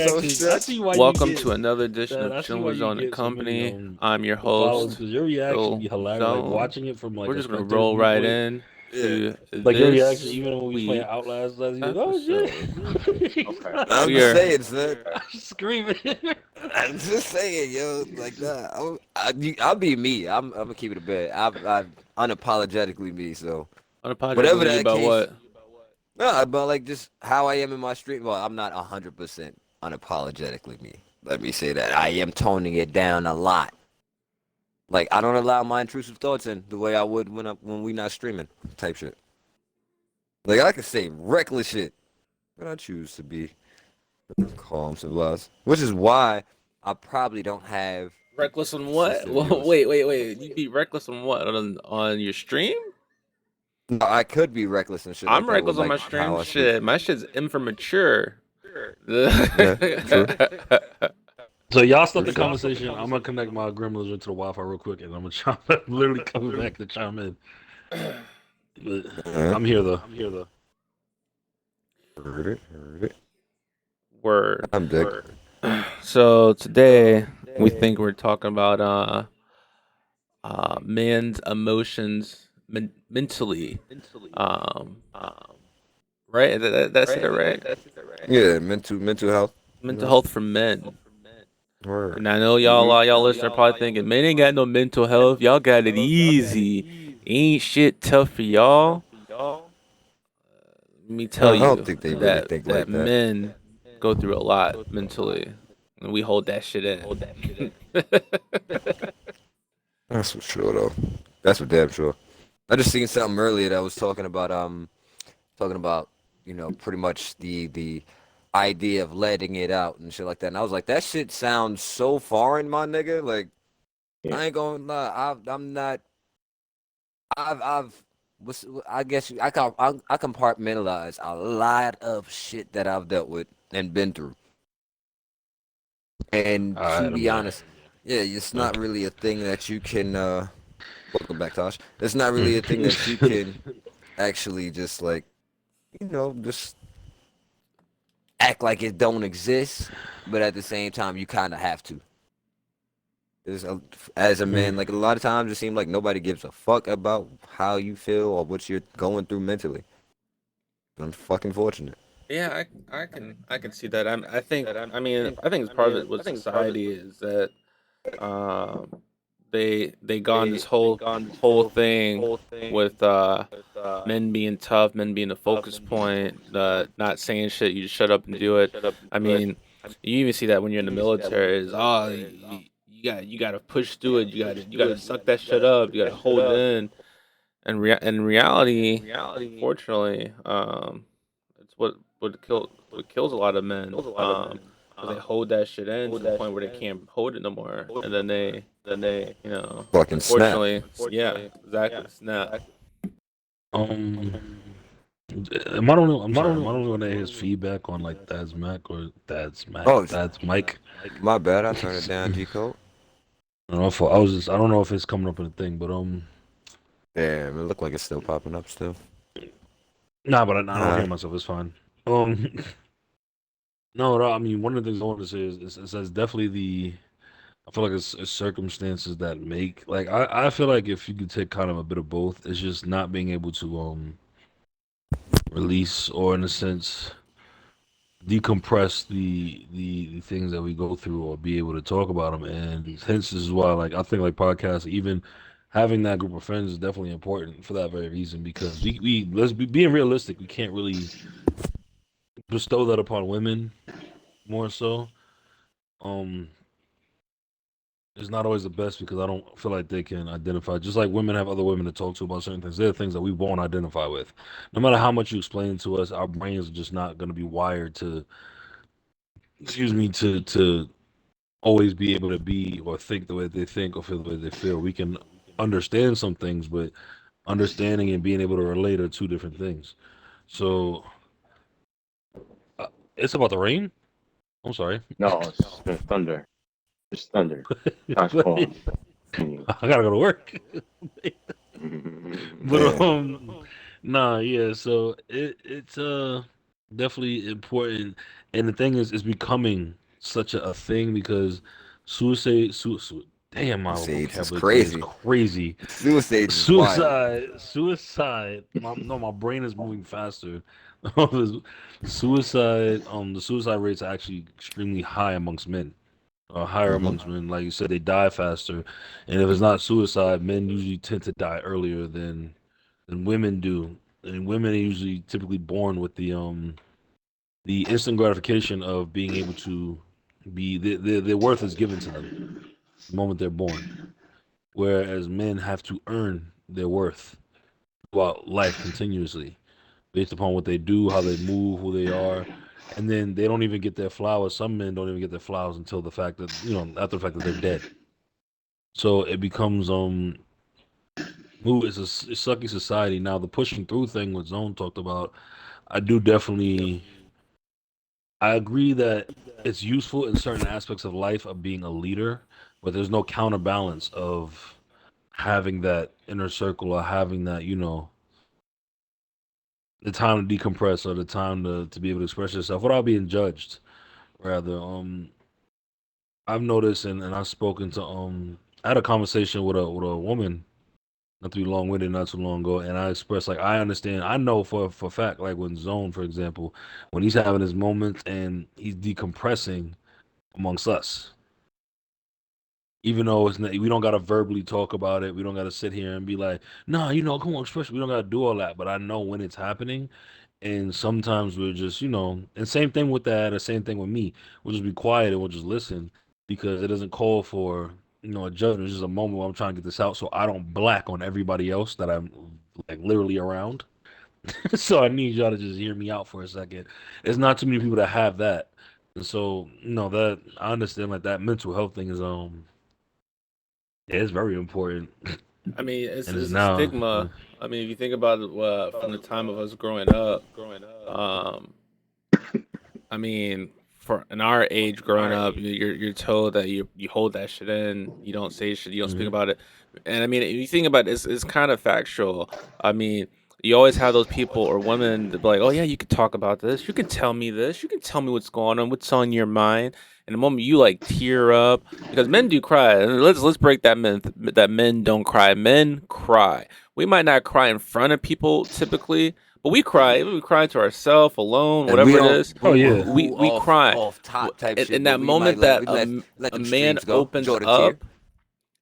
so reactions. I stressed. see why you Welcome get to another edition that. of I see Chilling why with you Zone and get so many Company. I'm your followers host, because your reaction be Phil hilarious. Like Zone. watching it from like We're a just gonna spectator roll right viewpoint. in Yeah. to Like your reaction, this even when we was playing week's Outlast last, he's like, "Oh shit!" episode. He's Okay, like, I'm we just are. saying, son. screaming. I'm just saying, yo, like that. I'll be me. I'm gonna keep it a bit. I'm unapologetically me. So whatever Unapologetically that about case, what? no, but like just how I am in my street. Well, I'm not 100% unapologetically me. Let me say that I am toning it down a lot. Like I don't allow my intrusive thoughts in the way I would when we not streaming type shit. Like I can say reckless shit, but I choose to be calm, civilized, which is why I probably don't have Reckless on what? consistent Well, viewers. wait. You be reckless on what? On your stream? No, I could be reckless and shit like I'm that with reckless on like my stream. how I speak. Shit, my shit's immature. Yeah, true. So y'all start For the sure. conversation. I'm gonna connect my gremlins into the Wi-Fi real quick, and I'm gonna chime. I'm literally coming back to chime in. But Uh-huh. I'm here though. I'm here though. Heard it. Heard it. Word. I'm dick. So today we think we're talking about man's emotions mentally. Right? That's it, right? Yeah, mental health. You Mental know. health for men. Word. And I know y'all listeners are probably thinking, man, ain't got no mental health. Y'all got it easy. Ain't shit tough for y'all. Let me tell I don't you think they really that think like that. men go through a lot mentally, and we hold that shit in. That's for sure though. That's for damn sure. I just seen something earlier that was talking about pretty much the idea of letting it out and shit like that. And I was like, that shit sounds so foreign, my nigga. Like I ain't gonna lie, I'm not. I've I guess I compartmentalize a lot of shit that I've dealt with and been through. And All to right, I'm be back. honest, yeah, it's not really a thing that you can. Welcome back, Tosh. It's not really a thing that you can actually just like just act like it don't exist, but at the same time, you kind of have to. There's as a man, like a lot of times, it seems like nobody gives a fuck about how you feel or what you're going through mentally. I'm fucking fortunate. Yeah, I can see that. I think it's part of it with society is that um they gone this whole thing with men being tough, men being the focus point, not saying shit, you just shut up and do it. I mean, you even see that when you're in the military is you gotta push through it, you gotta suck that shit up, you gotta hold it in. And in reality, unfortunately, it's what kills a lot of men. Because they hold that shit in to the point where they can't hold it no more, and then Fucking snap. unfortunately, yeah, exactly, snap. um, am I don't know. I'm sorry. Am I don't know when his feedback on like Dad's Mac or Oh, Dad's mic. my bad. I turned it down, G code. I don't know if I was just. I don't know if it's coming up in the thing, but Damn, it looked like it's still popping up still. nah. But I don't hear Alright. myself. It's fine. Um, no. I mean, one of the things I want to say is it says definitely the. I feel like it's circumstances that make like I feel like if you could take kind of a bit of both, it's just not being able to release or in a sense decompress the things that we go through or be able to talk about them. And hence this is why like I think like podcasts, even having that group of friends is definitely important for that very reason because we let's be being realistic, we can't really bestow that upon women more so. um it's not always the best because I don't feel like they can identify. Just like women have other women to talk to about certain things, there are things that we won't identify with. No matter how much you explain it to us, our brains are just not going to be wired to, excuse me, to always be able to be or think the way they think or feel the way they feel. We can understand some things, but understanding and being able to relate are two different things. So uh, it's about the rain. I'm sorry. No, it's thunder. It's thunder. I Transform. Continue. gotta go to work. But Damn. nah, yeah. So it's definitely important. And the thing is, it's becoming such a thing because damn, my Suicides is vocabulary today is crazy. crazy. Suicides is wild. Suicide. No, my brain is moving faster. Suicide. The suicide rates are actually extremely high amongst men. Higher Hmm. amongst men. Like you said, they die faster, and if it's not suicide, men usually tend to die earlier than women do. And women are usually typically born with the instant gratification of being able to be their worth is given to them the moment they're born, whereas men have to earn their worth throughout life continuously based upon what they do, how they move, who they are. And then they don't even get their flowers. Some men don't even get their flowers until the fact that, after the fact that they're dead. So it becomes it's a sucky society. Now the pushing through thing what Zone talked about, I do definitely I agree that it's useful in certain aspects of life of being a leader, but there's no counterbalance of having that inner circle or having that, the time to decompress or the time to be able to express yourself without being judged. Rather, I've noticed and I've spoken to I had a conversation with a woman not to be long winded not too long ago, and I expressed like I understand, I know for a fact, like when Zone, for example, when he's having his moments and he's decompressing amongst us. Even though it's not, we don't gotta verbally talk about it. We don't gotta sit here and be like, "Nah, come on, express." We don't gotta do all that. But I know when it's happening, and sometimes we're just, and same thing with that, or same thing with me. We'll just be quiet and we'll just listen because it doesn't call for, a judgment. It's just a moment where I'm trying to get this out, so I don't black on everybody else that I'm like literally around. So I need y'all to just hear me out for a second. There's not too many people that have that, and so that I understand like that mental health thing is yeah, it's very important, I mean, and it's it's a now. stigma. I mean, if you think about it, from the time of us growing up, um, I mean, for in our age growing up, you're told that you hold that shit in, you don't say shit, you don't speak Mhm. about it, and I mean, if you think about it, it's kind of factual. I mean, you always have those people or women that be like, oh yeah, you could talk about this, you can tell me this, you can tell me what's going on, what's on your mind, and the moment you like tear up, because men do cry, and let's break that myth that men don't cry. Men cry. We might not cry in front of people typically, but we cry. We cry to ourselves, alone, And we whatever it don't is. Oh boo yeah, hoo We cry. off top type In shit, but that we might moment that let a them man streams go. opens Jordan tear. up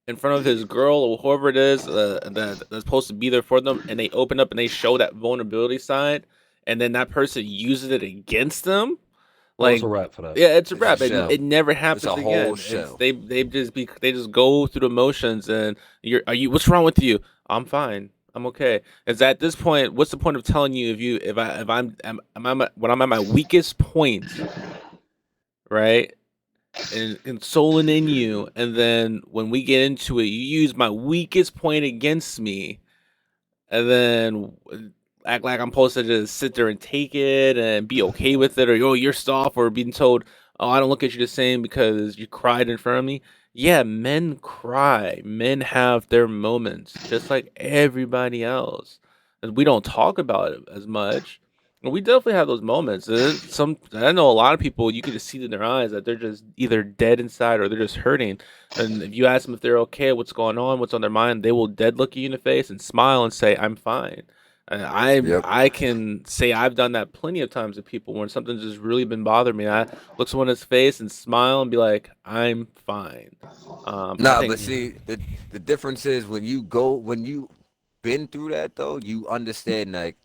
in front of his girl or whoever it is that's supposed to be there for them, and they open up and they show that vulnerability side, and then that person uses it against them, oh, it's like, a wrap for that. yeah, it's a It's a wrap. show. It never It's a happens whole again. It's show. they just go through the motions, and are you, what's wrong with you? I'm fine. I'm okay. It's at this point, what's the point of telling you if when I'm at my weakest point, right? And consoling in you, and then when we get into it, you use my weakest point against me, and then act like I'm supposed to just sit there and take it and be okay with it, or oh, you're soft, or being told, oh, I don't look at you the same because you cried in front of me. Yeah, men cry. Men have their moments, just like everybody else. And we don't talk about it as much. And we definitely have those moments. And I know a lot of people, you can just see it in their eyes that they're just either dead inside or they're just hurting. And if you ask them if they're okay, what's going on, what's on their mind, they will dead look you in the face and smile and say, "I'm fine." And Yep. I can say I've done that plenty of times with people when something's just really been bothering me. I look someone in his face and smile and be like, "I'm fine." I Nah, think but see, the difference is when you been through that though, you understand like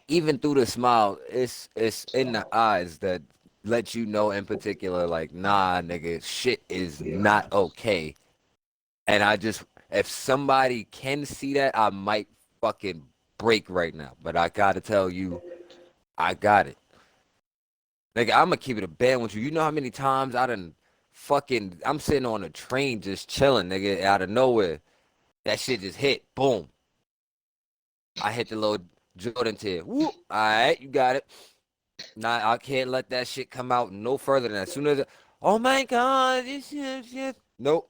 even through the smile, it's in the eyes that let you know in particular, like, nah, nigga, shit is not okay. And if somebody can see that, I might fucking break right now. But I gotta tell you, I got it. Nigga, I'm gonna keep it a band with you. You know how many times I'm sitting on a train just chilling, nigga, out of nowhere. That shit just hit. Boom. I hit the little Jordan tier. Whoop. All right, you got it. Nah, I can't let that shit come out no further than that. As soon as, oh my God, this shit. Nope.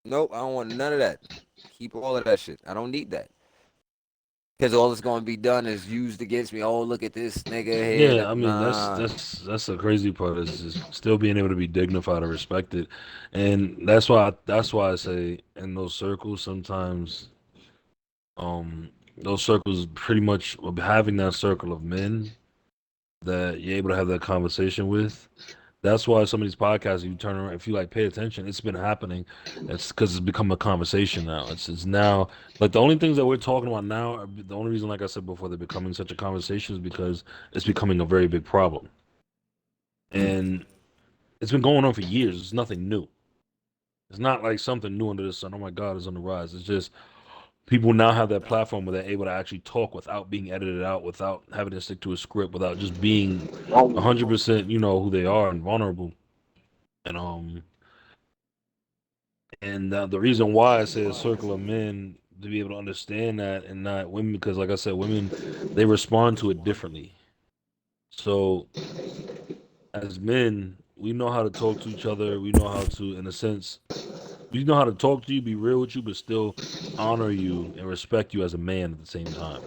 Nope. I don't want none of that. Keep all of that shit. I don't need that. Because all that's going to be done is used against me. Oh, look at this nigga here. Yeah, I mean Nah. that's the crazy part is just still being able to be dignified and respected, and that's why I say in those circles sometimes those circles pretty much having that circle of men that you're able to have that conversation with. That's why some of these podcasts, you turn around, if you like pay attention, it's been happening. It's because it's become a conversation now. It's now like the only things that we're talking about now. The only reason, like I said before, they're becoming such a conversation is because it's becoming a very big problem, Mm. and it's been going on for years. It's nothing new. It's not like something new under the sun. Oh my God, it's on the rise. It's just people now have that platform where they're able to actually talk without being edited out, without having to stick to a script, without just being 100%, who they are and vulnerable. And the reason why I say a circle of men to be able to understand that and not women, because like I said, women they respond to it differently. So as men, we know how to talk to each other. We know how to, in a sense, we know how to talk to you, be real with you, but still honor you and respect you as a man at the same time.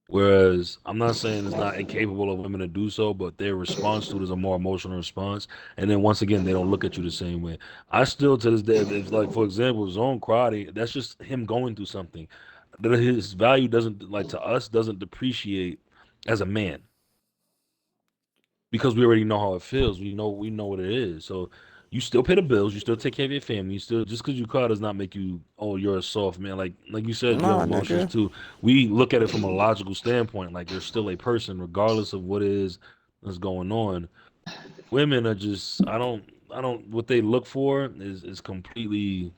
Whereas I'm not saying it's not incapable of women to do so, but their response to it is a more emotional response. And then once again, they don't look at you the same way. I still to this day, if like for example, Zone Karate, that's just him going through something. That his value doesn't like to us doesn't depreciate as a man because we already know how it feels. We know what it is. So you still pay the bills, you still take care of your family, you still just because you cry does not make you you're a soft man. Like you said, you have Nah, emotions nigga. too. We look at it from a logical standpoint, like you're still a person regardless of what it is that's going on. Women are just I don't what they look for is completely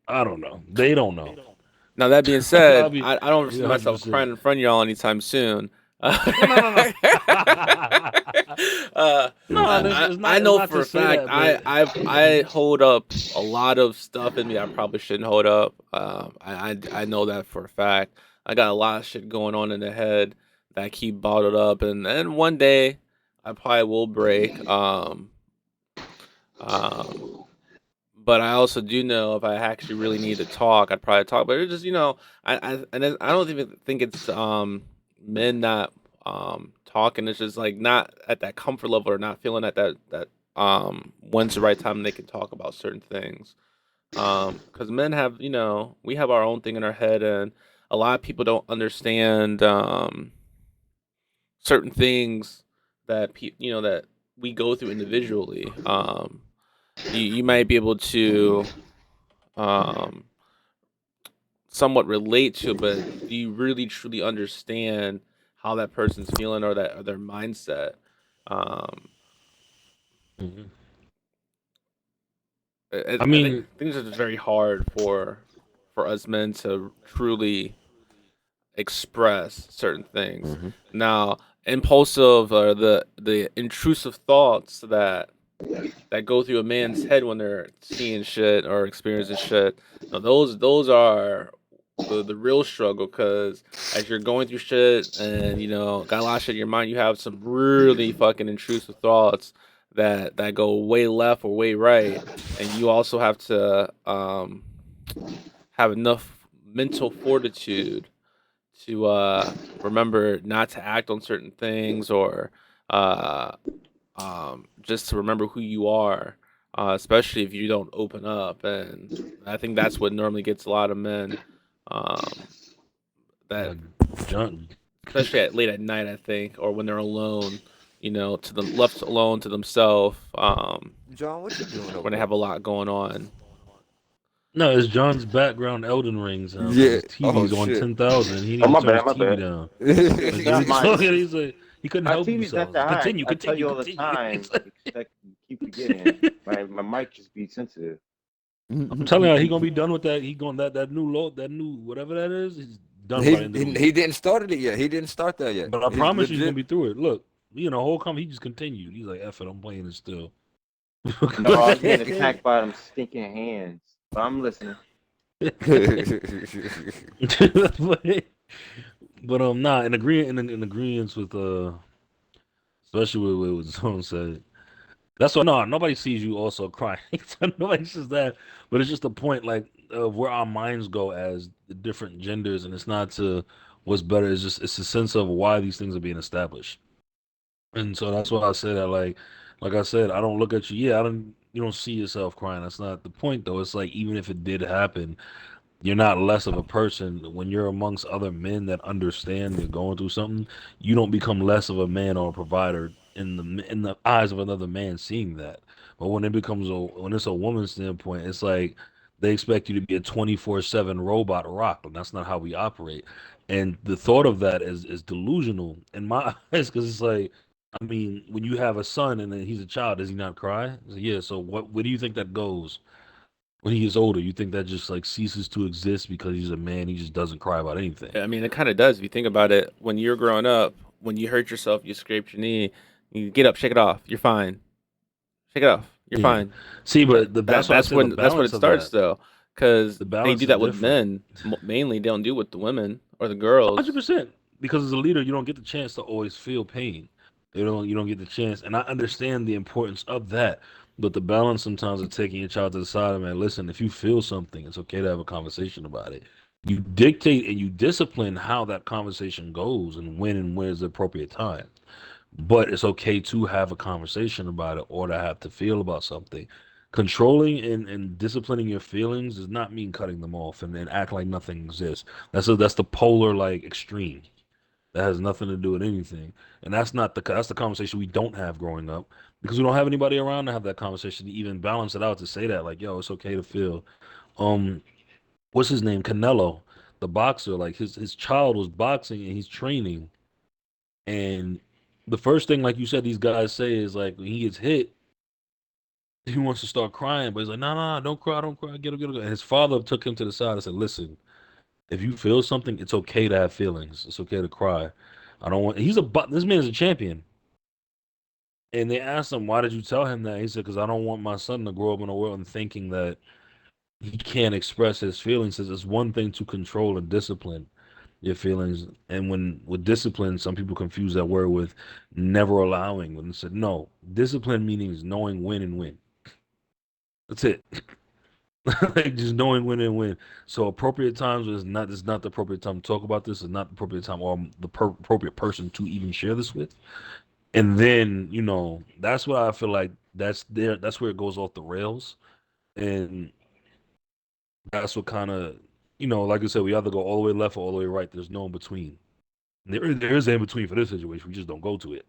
I don't know. They don't know. Now that being I'll said, be I don't see myself 100%. crying in front of y'all anytime soon. No, no, no, no. Uh, No, I it's I not. It's know not for to a say fact that, but I hold up a lot of stuff in me I probably shouldn't hold up. I know that for a fact. I got a lot of shit going on in the head that I keep bottled up, and one day I probably will break. Um, but I also do know if I actually really need to talk, I'd probably talk. But it's just I don't even think it's men not talking. It's just like not at that comfort level or not feeling at that when's the right time they can talk about certain things. Because men have we have our own thing in our head, and a lot of people don't understand certain things that that we go through individually. You might be able to um, somewhat relate to, but do you really truly understand how that person's feeling or their mindset? Um, Mhm. I, I I think mean, things are just very hard for us men to truly express certain things. Hmm. Now, impulsive or the intrusive thoughts that go through a man's head when they're seeing shit or experiencing shit. Now those are the real struggle because as you're going through shit and got a lot of shit in your mind, you have some really fucking intrusive thoughts that go way left or way right, and you also have to have enough mental fortitude to remember not to act on certain things or uh, just to remember who you are, especially if you don't open up. And I think that's what normally gets a lot of men, um, that uh, John, especially late at night, I think, or when they're alone, to them left alone to themselves, John, what you doing over when they there? have a lot going on. no, it's John's background Elden Ring sound because Yeah. his Oh TV's on shit. 10,000. He Oh, needs my to turn bad, his my TV bad. down. It's Like not he's my. talking, he's like he couldn't My help TV's not himself. that high. Continue, I tell continue, you all the continue. time. He's like- I keep forgetting. My mic just be sensitive. I'm telling you, he gonna be done with that. He going that new load, that new whatever that is. He's done he, by the end of he the week. he didn't start it yet. He didn't start that yet. But I He's promise you, he's gonna legit. be through it. Look, whole come he just continued. He's like, "F it, I'm playing it still." No, I was getting attacked by them stinking hands. But I'm listening. but nah, in agreement with especially with what Zone said. That's what no, nobody sees you also crying. So nobody says that, but it's just the point like of where our minds go as the different genders, and it's not to what's better is just it's a sense of why these things are being established. And so that's why I say that like I said, I don't look at you. Yeah, I don't you don't see yourself crying. That's not the point though. It's like even if it did happen, you're not less of a person when you're amongst other men that understand they're going through something. You don't become less of a man or a provider in the eyes of another man seeing that. But when it becomes a when it's a woman's standpoint, it's like they expect you to be a 24/7 robot rock, and that's not how we operate. And the thought of that is delusional in my eyes because it's like, I mean, when you have a son and then he's a child, does he not cry? Yeah. So what? Where do you think that goes? When he gets older, you think that just like ceases to exist because he's a man, he just doesn't cry about anything. I mean, it kind of does if you think about it. When you're growing up, when you hurt yourself, you scraped your knee, you get up, shake it off. You're fine. Shake it off. You're Yeah. fine. See, but that's why I That's say the when it balance of starts that. though, because The they balance do is that with different. men mainly. They don't do it with the women or the girls. 100%. Because as a leader, you don't get the chance to always feel pain. You don't get the chance. And I understand the importance of that. But the balance sometimes of taking your child to the side and man, listen, if you feel something, it's okay to have a conversation about it. You dictate and you discipline how that conversation goes and when and where is the appropriate time. But it's okay to have a conversation about it or to have to feel about something. Controlling and disciplining your feelings does not mean cutting them off and act like nothing exists. That's the polar like extreme. That has nothing to do with anything. And that's the conversation we don't have growing up because we don't have anybody around to have that conversation to even balance it out to say that like, yo, it's okay to feel. Um, what's his name? Canelo, the boxer, like his child was boxing and he's training and the first thing, like you said, these guys say is like when he gets hit, he wants to start crying, but he's like, no, no, no, don't cry, get up, get up. And his father took him to the side and said, listen, if you feel something, it's okay to have feelings. It's okay to cry. I don't want. This man is a champion. And they asked him, why did you tell him that? He said, because I don't want my son to grow up in a world and thinking that he can't express his feelings. Says it's one thing to control and discipline your feelings. And when with discipline, some people confuse that word with never allowing. When they said no, discipline means knowing when and when. That's it. Like just knowing when and when. So appropriate times is not the appropriate time to talk about this. Is not the appropriate time or the appropriate person to even share this with. And then that's what I feel like that's there. That's where it goes off the rails. And that's what kind of like I said, we either go all the way left or all the way right. There's no in between. There is an in between for this situation. We just don't go to it,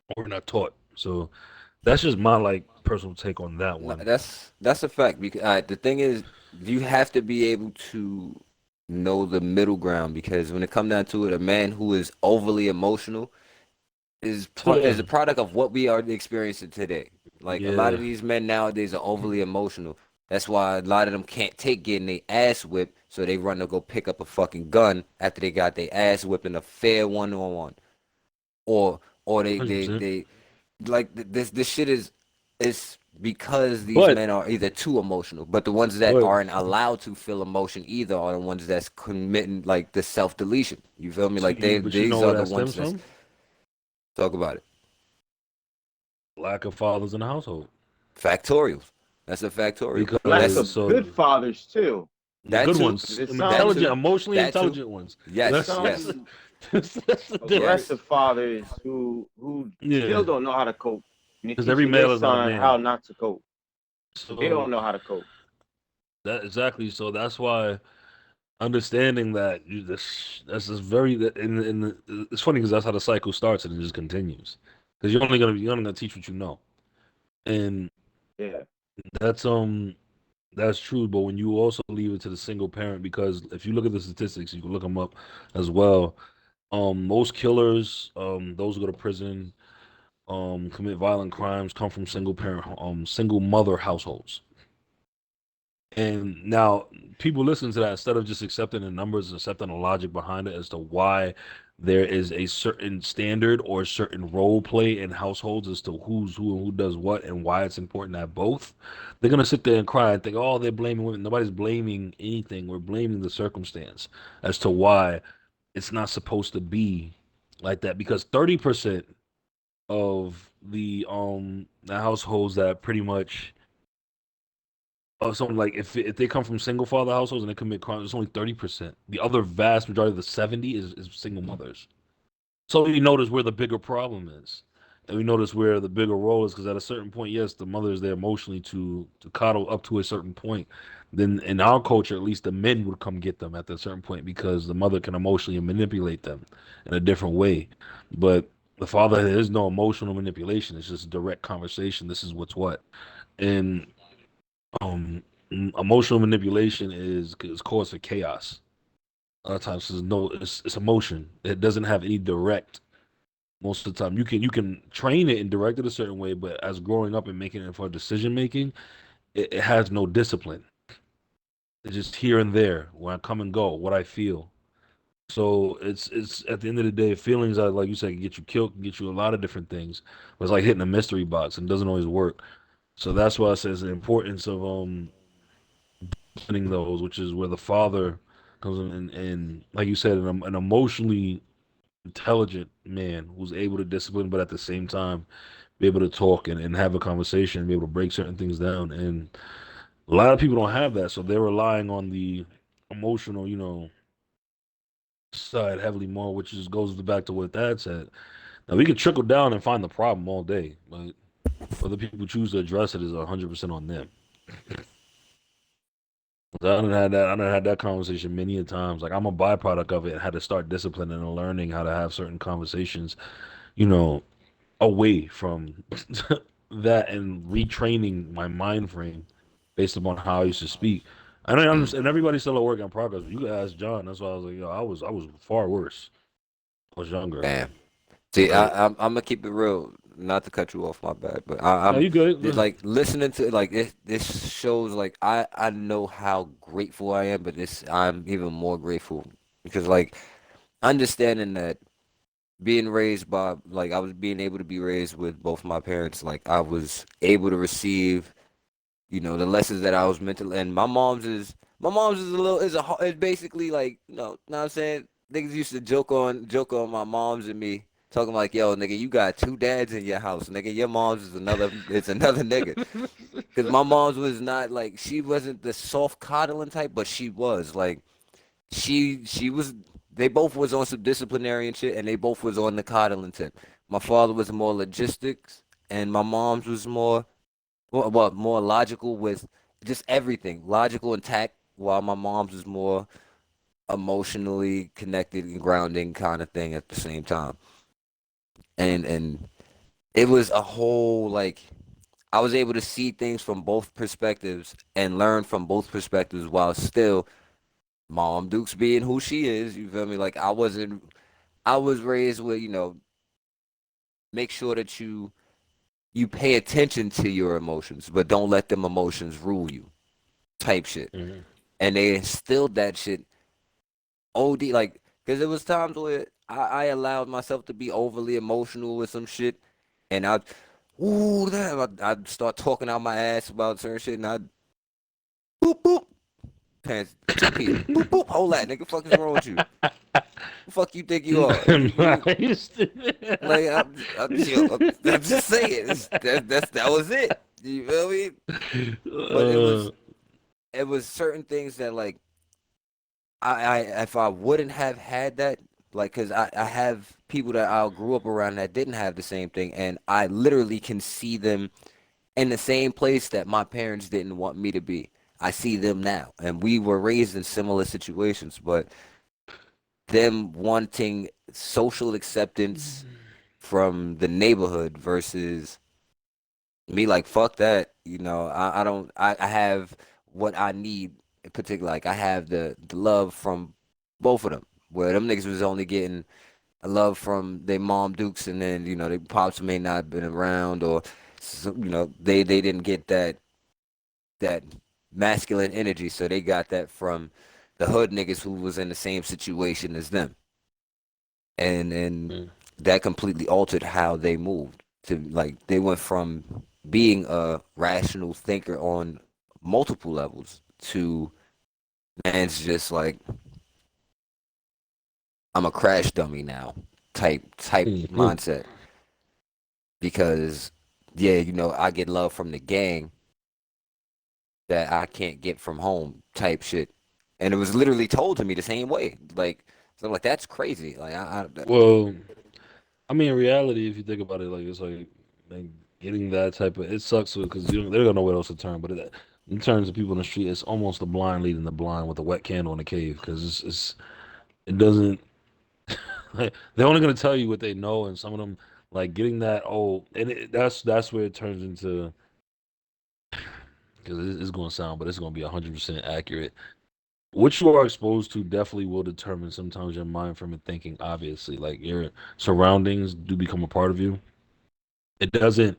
or we're not taught. So that's just my like personal take on that No, one. that's a fact. Because the thing is, you have to be able to know the middle ground. Because when it comes down to it, a man who is overly emotional is Yeah, a product of what we are experiencing today. Like a lot of yeah, these men nowadays are overly emotional. That's why a lot of them can't take getting their ass whipped, so they run to go pick up a fucking gun after they got their ass whipped in a fair one-on-one. Or they hundred they percent. they like this shit is because these But men are either too emotional, but the ones that but aren't allowed to feel emotion either are the ones that's committing like the self deletion. You feel me? Like see, but you know these where are the that ones stems that's from? talk about it. Lack of fathers in the household. Factorials. That's a factorial. Lack That's Because of so good fathers too. the that good too. ones, There's That intelligent, too. emotionally That too. intelligent ones. Yes, That's yes, some that's the yes. aggressive difference. fathers who still Yeah, don't know how to cope. And they're because every teaching their male is not a son man. how not to cope. They don't So know how to cope. that exactly. So that's why understanding that that's just very it's funny because that's how the cycle starts and it just continues. Because you're only gonna teach what you know, and Yeah. that's that's true. But when you also leave it to the single parent, because if you look at the statistics, you can look them up as well. Most killers, those who go to prison, commit violent crimes come from single mother households. And now people listen to that instead of just accepting the numbers, accepting the logic behind it as to why there is a certain standard or a certain role play in households as to who's who and who does what and why it's important that both. They're gonna sit there and cry and think, oh, they're blaming women. Nobody's blaming anything. We're blaming the circumstance as to why it's not supposed to be like that. Because 30% of the households that pretty much someone like if they come from single father households and they commit crimes, it's only 30%. The other vast majority of the 70 is single mothers. So we notice where the bigger problem is, and we notice where the bigger role is. Because at a certain point, yes, the mother is there emotionally to coddle up to a certain point. Then in our culture, at least the men would come get them at a certain point because the mother can emotionally manipulate them in a different way. But the father, there is no emotional manipulation. It's just direct conversation. This is what's what, and um, emotional manipulation is cause for chaos. A lot of times, there's no, it's emotion. It doesn't have any direct. Most of the time, you can train it and direct it a certain way, but as growing up and making it for decision making, it has no discipline. It's just here and there, where I come and go, what I feel. So it's at the end of the day, feelings are like you said, can get you killed, can get you a lot of different things. But it's like hitting a mystery box and doesn't always work. So that's why it says the importance of disciplining those, which is where the father comes in and like you said, an emotionally intelligent man who's able to discipline, but at the same time be able to talk and have a conversation, be able to break certain things down. And a lot of people don't have that, so they're relying on the emotional, side heavily more, which just goes back to what Dad said. Now we could trickle down and find the problem all day, but whether people choose to address it is 100% on them. I done had that. I done had that conversation many a times. Like I'm a byproduct of it, and had to start disciplining and learning how to have certain conversations, you know, away from that and retraining my mind frame based upon how I used to speak. I don't Mm, understand, and everybody's still a work in progress. You can ask John. That's why I was like, yo, I was far worse. I was younger, damn. See, right? I'm gonna keep it real. Not to cut you off, my bad, but No, you good. like listening to like this shows like I know how grateful I am, but this I'm even more grateful because like understanding that being raised by like I was being able to be raised with both my parents, like I was able to receive the lessons that I was meant to. And my mom's is a little is basically like know what I'm saying. Niggas used to joke on my moms and me, talking like, yo, nigga, you got two dads in your house, nigga. Your mom's is another nigga. Cause my mom's was not like she wasn't the soft coddling type, but she was like she was. They both was on some disciplinary and shit, and they both was on the coddling tip. My father was more logistics, and my mom's was more logical with just everything, logical and tact, while my mom's was more emotionally connected and grounding kind of thing at the same time. And it was a whole like I was able to see things from both perspectives and learn from both perspectives while still Mom Duke's being who she is. You feel me? Like I was raised with make sure that you pay attention to your emotions, but don't let them emotions rule you type shit. Mhm. And they instilled that shit OD like because there was times where I allowed myself to be overly emotional with some shit, and ooh damn, I'd start talking out my ass about certain shit, and I'd boop boop pants 2 piece boop boop hold that nigga fuck is wrong with you? Who fuck you think you are? Nice. Like I'm just saying that was it. You feel me? But uh, it was certain things that like I if I wouldn't have had that, like, cause I have people that I grew up around that didn't have the same thing, and I literally can see them in the same place that my parents didn't want me to be. I see them now, and we were raised in similar situations, but them wanting social acceptance from the neighborhood versus me like fuck that. I don't I have what I need in particular. Like I have the love from both of them. Where them niggas was only getting a love from their mom Dukes, and then their pops may not have been around, or they didn't get that masculine energy, so they got that from the hood niggas who was in the same situation as them, and that completely altered how they moved. To like they went from being a rational thinker on multiple levels to man's just like I'm a crash dummy now type mhm. mindset, because yeah, I get love from the gang, that I can't get from home type shit. And it was literally told to me the same way. Like, so I'm like, that's crazy. Like, Well, I mean, in reality, if you think about it, like it's like getting that type of it sucks because they don't know where else to turn. But in terms of people in the street, it's almost the blind leading the blind with a wet candle in the cave because it doesn't. Like, they're only gonna tell you what they know, and some of them like getting that and that's where it turns into because it's going to sound, but it's going to be 100% accurate. What you are exposed to definitely will determine sometimes your mind from and thinking. Obviously, like your surroundings do become a part of you. It doesn't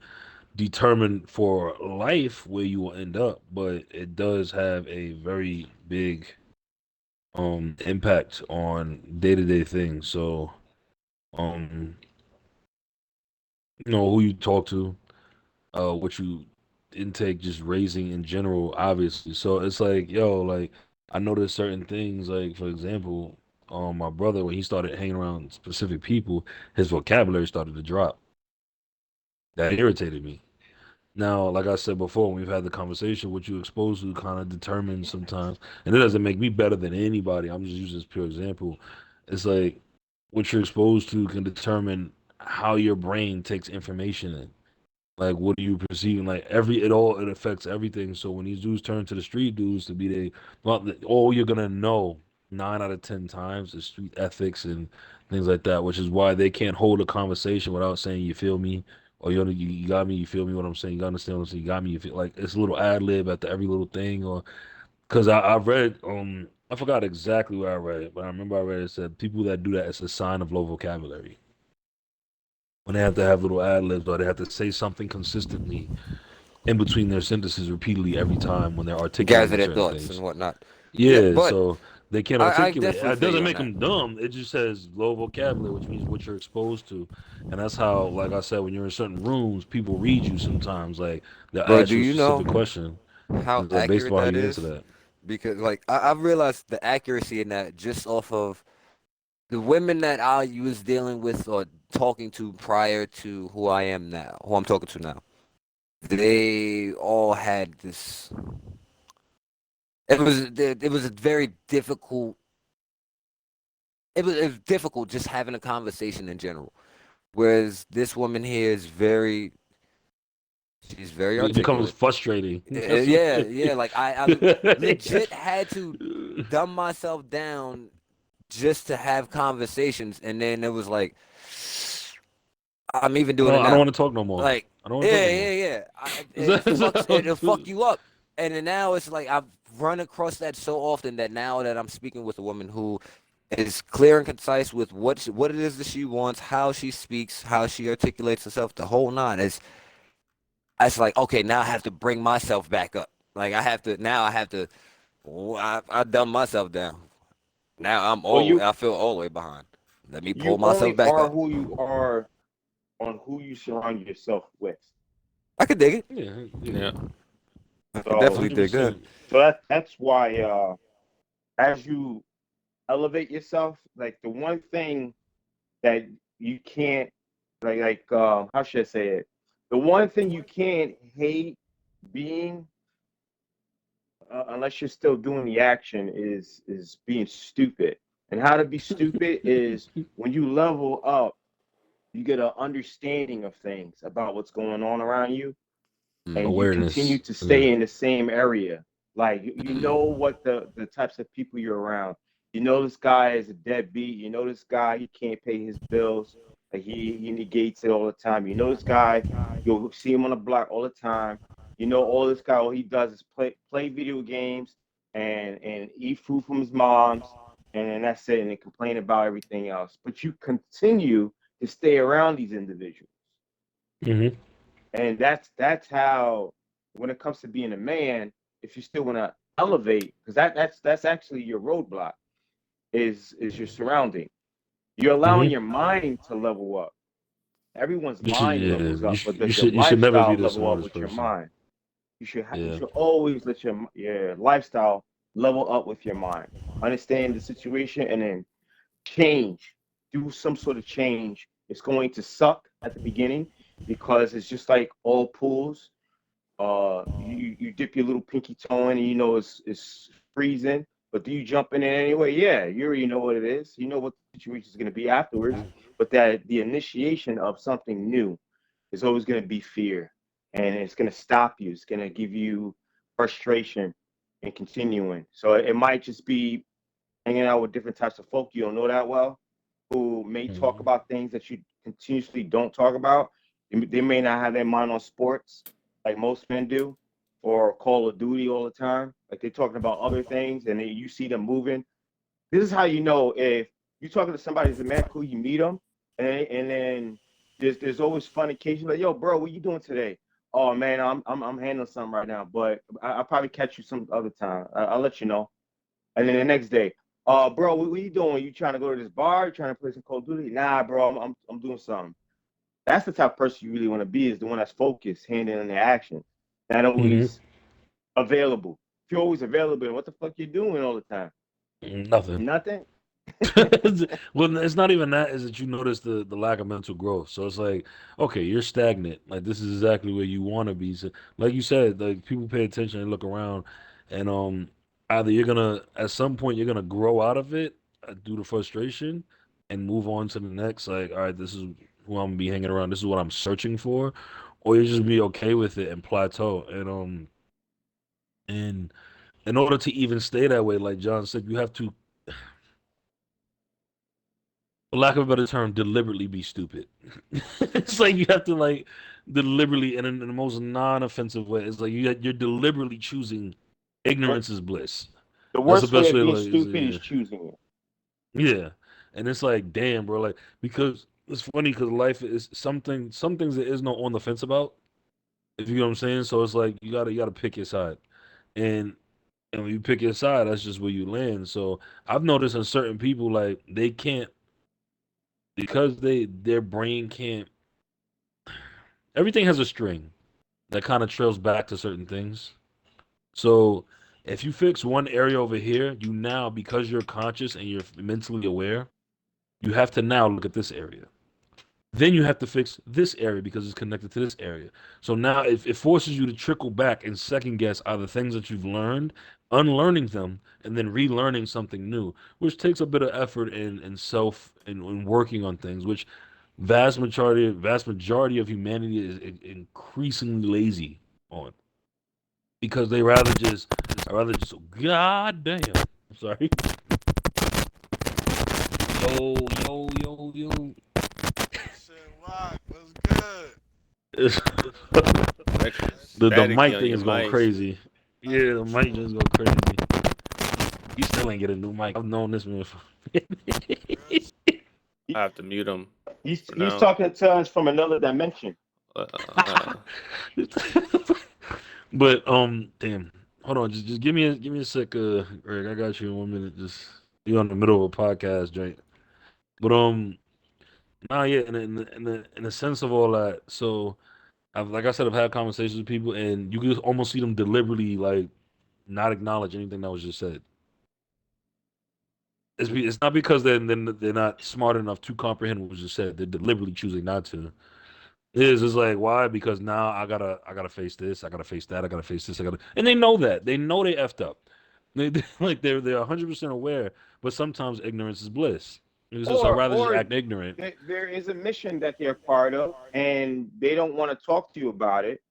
determine for life where you will end up, but it does have a very big impact on day-to-day things. So um who you talk to, what you intake, just raising in general, obviously. So it's like, yo, like I noticed certain things, like for example, my brother when he started hanging around specific people, his vocabulary started to drop. That irritated me. Now, like I said before, when we've had the conversation, what you exposed to kind of determines sometimes, and it doesn't make me better than anybody. I'm just using this pure example. It's like what you're exposed to can determine how your brain takes information in. Like, what are you perceiving? Like, it affects everything. So when these dudes turn to the street dudes to be all you're gonna know 9 out of 10 times is street ethics and things like that, which is why they can't hold a conversation without saying, "You feel me?" Or you got me. You feel me? What I'm saying? You understand what I'm saying? You got me. You feel like it's a little ad lib at the every little thing, or because I read I forgot exactly where I read it, but I remember I read it said people that do that it's a sign of low vocabulary when they have to have little ad libs or they have to say something consistently in between their sentences repeatedly every time when they're gather articulating their certain thoughts things. and whatnot. Yeah, Yeah, but so they can't I articulate. definitely It feel doesn't you on make that. them dumb. It just says low vocabulary, which means what you're exposed to. And that's how, like I said, when you're in certain rooms, people read you sometimes. Like they'll Bro, ask do you a you specific know question. how It's like based accurate upon how that you answer is? that. Because like I've realized the accuracy in that just off of the women that I was dealing with or talking to prior to who I am now, who I'm talking to now. They all had this. It was a very difficult. It was difficult just having a conversation in general. Whereas this woman here is very. She's very It becomes articulate. frustrating. That's what Yeah, yeah. it Like I legit had to is. dumb myself down just to have conversations, and then it was like I'm even doing it I don't now. want to talk no more. Like, I don't want to talk yeah, no more. yeah, yeah. It'll fuck you up. And then now it's like I've run across that so often that now that I'm speaking with a woman who is clear and concise with what it is that she wants, how she speaks, how she articulates herself, the whole nine. It's like okay, now I have to bring myself back up. Like I have to. I dumb myself down. Now Well, I feel all the way behind. Let me pull you myself only back are up. who you are on who you surround yourself with. I could dig it. Yeah, yeah, Yeah. I could So definitely hundred dig that. percent. that's why as you elevate yourself, like the one thing that you can't how should I say it? The one thing you can't hate being unless you're still doing the action is being stupid. And how to be stupid is when you level up, you get an understanding of things about what's going on around you Mm. and you continue Awareness. to Yeah. stay in the same area. Like you know what the types of people you're around. You know this guy is a deadbeat. You know this guy he can't pay his bills. Like he negates it all the time. You know this guy you'll see him on the block all the time. You know all this guy all he does is play video games and eat food from his mom's and then that's it and then complain about everything else. But you continue to stay around these individuals. Hmm. And that's how when it comes to being a man, if you still want to elevate, because that's actually your roadblock is your surrounding. You're allowing Hmm. your mind to level up. Everyone's You should. mind Yeah. levels up, but You does your should. You should never be lifestyle the level up smartest with your person. mind? You Yeah. should always let your lifestyle level up with your mind. Understand the situation and then change. Do some sort of change. It's going to suck at the beginning because it's just like all pools. You dip your little pinky toe in, and you know it's freezing, but do you jump in it anyway? Yeah, you already know what it is. You know what the situation is going to be afterwards. But that the initiation of something new is always going to be fear, and it's going to stop you. It's going to give you frustration and continuing. So it might just be hanging out with different types of folk you don't know that well, who may talk Mhm. about things that you continuously don't talk about. They may not have their mind on sports like most men do, or Call of Duty all the time. Like they're talking about other things, and then you see them moving. This is how you know if you're talking to somebody who's a man cool. You meet them, and then there's always fun occasion. Like, yo, bro, what you doing today? Oh man, I'm handling something right now, but I'll probably catch you some other time. I'll let you know. And then the next day, bro, what you doing? You trying to go to this bar? You trying to play some Call of Duty? Nah, bro, I'm doing something. That's the type of person you really want to be, is the one that's focused, handling the action, not Mhm. always available. If you're always available, what the fuck you doing all the time? Nothing. Nothing. Well, it's not even that. Is that you notice the lack of mental growth? So it's like, okay, you're stagnant. Like this is exactly where you want to be. So, like you said, like people pay attention and look around, and either you're gonna at some point you're gonna grow out of it due to frustration, and move on to the next. Like, all right, this is who I'm gonna be hanging around. This is what I'm searching for, or you just be okay with it and plateau. And in order to even stay that way, like John said, you have to, for lack of a better term, deliberately be stupid. It's like you have to like deliberately, and in the most non-offensive way, it's like you're deliberately choosing ignorance is bliss. The That's the worst way best of way. being Like, stupid is choosing it. yeah, and it's like, damn, bro, like because it's funny because life is something. Some things there is no on the fence about. If you know what I'm saying. So it's like you gotta pick your side, and and when you pick your side, that's just where you land. So I've noticed in certain people like they can't because their brain can't. Everything has a string that kind of trails back to certain things. So if you fix one area over here, you now, because you're conscious and you're mentally aware, you have to now look at this area. Then you have to fix this area because it's connected to this area. So now it forces you to trickle back and second guess either things that you've learned, unlearning them, and then relearning something new, which takes a bit of effort and self and working on things, which vast majority of humanity is increasingly lazy on because I rather just god damn. I'm sorry. Yo. Shit, rock. What's good? Connection's The staticky mic on thing your is going mic. crazy. That's Yeah, for the mic sure. just go crazy. You still ain't get a new mic. I've known this man for. Chris? I have to mute him for He's now. talking to us from another dimension. Uh, But damn. Hold on, just give me a sec, Greg. I got you in 1 minute. Just you on the middle of a podcast joint. But nah, yeah, in the sense of all that, so I've like I said, I've had conversations with people, and you can almost see them deliberately like not acknowledge anything that was just said. It's not because they're not smart enough to comprehend what was just said. They're deliberately choosing not to. It's like why? Because now I gotta face this. I gotta face that. I gotta face this. And they know that. They know they effed up. Like they're 100% aware. But sometimes ignorance is bliss. It's just I'd rather just Or act ignorant. there is a mission that they're part of, and they don't want to talk to you about it,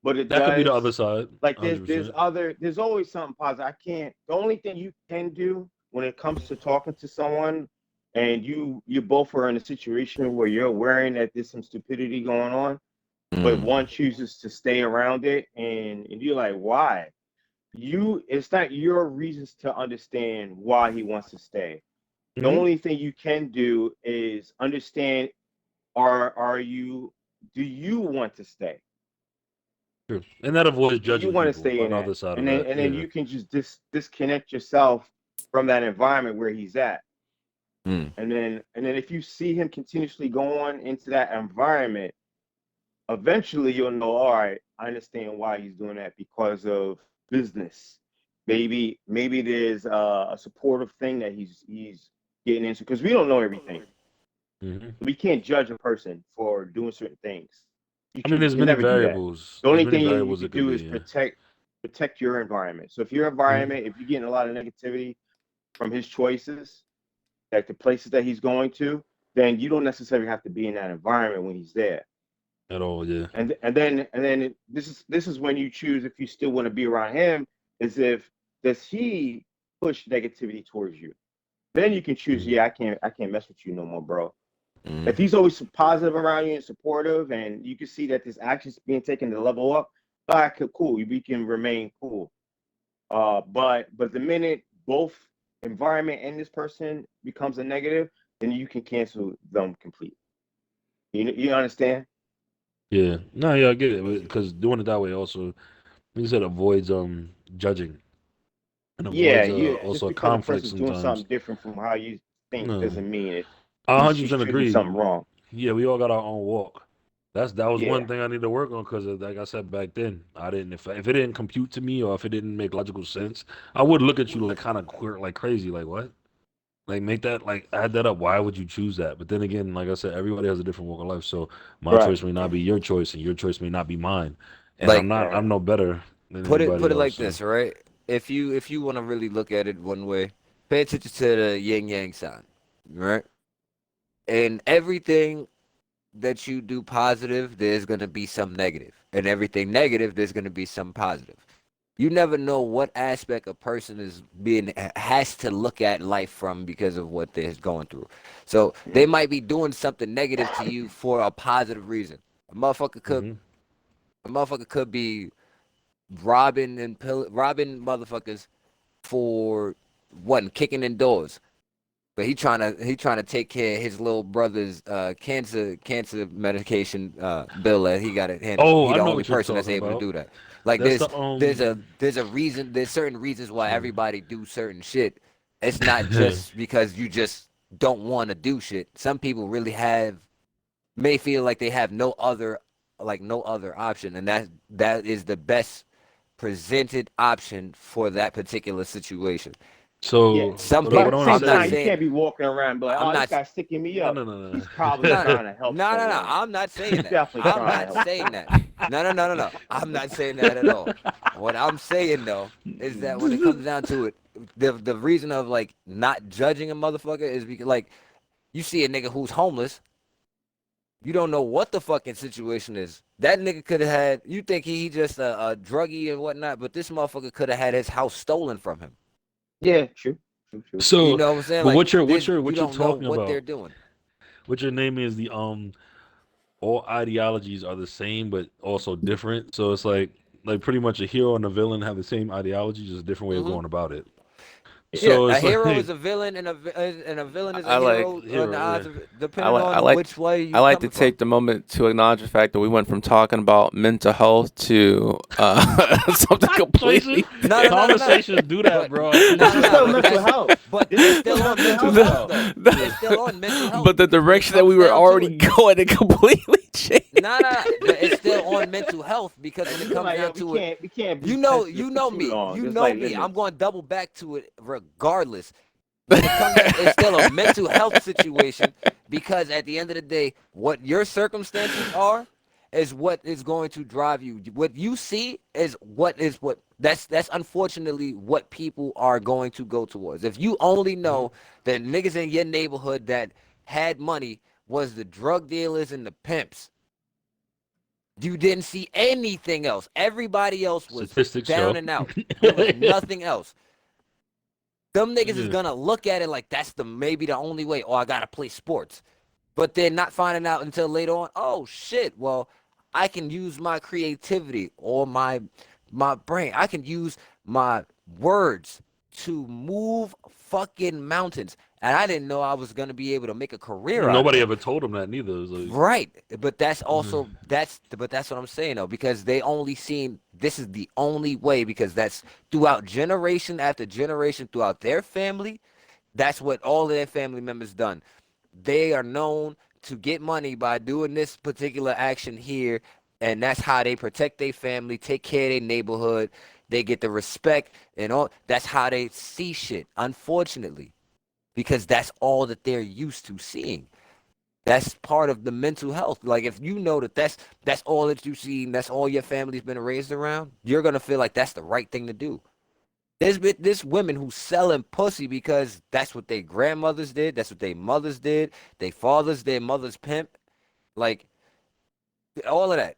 but it That could be the other does. side. Like there's 100%. other there's always something positive. I can't. The only thing you can do when it comes to talking to someone, and you both are in a situation where you're aware that there's some stupidity going on, but Mm. one chooses to stay around it, and you're like, why? It's not your reasons to understand why he wants to stay. The Hmm. only thing you can do is understand, are you do you want to stay? True. And that avoids Do you judging want to people stay on in the that? other side of And then that. and then Yeah. you can just disconnect yourself from that environment where he's at. Mm. And then if you see him continuously going into that environment, eventually you'll know, all right, I understand why he's doing that, because of business. Maybe there's a supportive thing that he's getting into, because we don't know everything. Hmm. We can't judge a person for doing certain things. I mean, you there's can many never do that. variables. The There's only many thing you variables it could could do be. is Yeah. protect your environment. So if your Mhm. environment, if you're getting a lot of negativity from his choices, like the places that he's going to, then you don't necessarily have to be in that environment when he's there. At all, yeah. And then this is when you choose if you still want to be around him. Is if does he push negativity towards you? Then you can choose. Mhm. Yeah, I can't mess with you no more, bro. If Mm. he's always positive around you and supportive, and you can see that this action's being taken to level up, all right, cool. We can remain cool. But the minute both environment and this person becomes a negative, then you can cancel them completely. You understand? Yeah. No, yeah, I get it. Because doing it that way also, like you said, avoids judging and Yeah, avoids you just also because a conflict person's doing sometimes. something different from how you think No, doesn't mean it. I She's 100% choosing agree. something wrong. Yeah, we all got our own walk. That was Yeah, one thing I need to work on because, like I said back then, I didn't if it didn't compute to me or if it didn't make logical sense, I would look at you like kind of queer, like crazy, like what? Like make that like add that up. Why would you choose that? But then again, like I said, everybody has a different walk of life, so my right, choice may not be your choice, and your choice may not be mine. And Like right. I'm no better than put anybody it like else. So this, all right? If you want to really look at it one way, pay attention to the yin yang sign, right? And everything that you do positive, there's gonna be some negative, and everything negative, there's gonna be some positive. You never know what aspect a person is being has to look at life from because of what they're going through. So they might be doing something negative to you for a positive reason. A motherfucker could hmm a motherfucker could be robbing motherfuckers for what kicking in doors. But he trying to take care of his little brother's cancer medication bill that he got to handle. Oh, He I the know only what you're person that's talking able to about. do that. Like That's the there's a reason, there's certain reasons why sorry. everybody do certain shit. It's not just because you just don't want to do shit. Some people really may feel like they have no other option, and that is the best presented option for that particular situation. Yeah, So Some what I but at people, the want to same I'm not time, you say, saying can't be walking around and be like, I'm "Oh, this not guy's sticking me no, up." no, no, He's probably no, no, trying to help no, no, no. someone. I'm not saying He's that. definitely I'm trying to not help saying that. someone. No, no, no, no, no. I'm not saying that at all. What I'm saying though is that when it comes down to it, the reason of like not judging a motherfucker is because like you see a nigga who's homeless, you don't know what the fucking situation is. That nigga could have had. You think he just a druggie and whatnot, but this motherfucker could have had his house stolen from him. Yeah, true, true, true. You so know what I'm saying? but Like you what you're don't know talking what they're about, doing. what you're naming is the all ideologies are the same but also different. So it's like pretty much a hero and a villain have the same ideology, just a different way of Hmm. going about it. Yeah, So a it's hero is like a villain, and a villain is a I like hero in the hero, eyes yeah. of I depending like I on like which way I you like to coming from. take the moment to acknowledge the fact that we went from talking about mental health to something Conversation, completely No, no, no, no, different. no. conversations do that, But bro. no, This no, is no. still But mental that's health. but This it's is still still on mental mental health, health the, though. though. It's still on mental health but the because when it direction that comes we were down to already it, going, it completely changed. no, no, no. But it's still on mental health because when it You're comes like, yo, down we to it, can't we can't you be know, sensitive you for know too me, long. you There's know like me. I'm limits. going to double back to it regardless. When it comes to, it's still a mental health situation because at the end of the day, what your circumstances are is what is going to drive you. What you see is what that's unfortunately what people are going to go towards. If you only Mhm. know that niggas in your neighborhood that had money was the drug dealers and the pimps, you didn't see anything else. Everybody else was Statistics down show. and out. There was nothing else. Them niggas is Yeah. gonna look at it like that's maybe the only way. Oh, I gotta play sports, but they're not finding out until later on. Oh shit! Well, I can use my creativity or my brain. I can use my words to move fucking mountains, and I didn't know I was gonna be able to make a career out of Nobody it. ever told him that neither. It was like, Right, but that's mhm. also that's what I'm saying though, because they only seen this is the only way because that's throughout generation after generation throughout their family. That's what all of their family members done. They are known to get money by doing this particular action here, and that's how they protect their family, take care of their neighborhood. They get the respect and all. That's how they see shit. Unfortunately, because that's all that they're used to seeing. That's part of the mental health. Like if you know that that's all that you see, and that's all your family's been raised around, you're gonna feel like that's the right thing to do. There's women who selling pussy because that's what their grandmothers did, that's what their mothers did, their fathers, their mothers pimp, like all of that.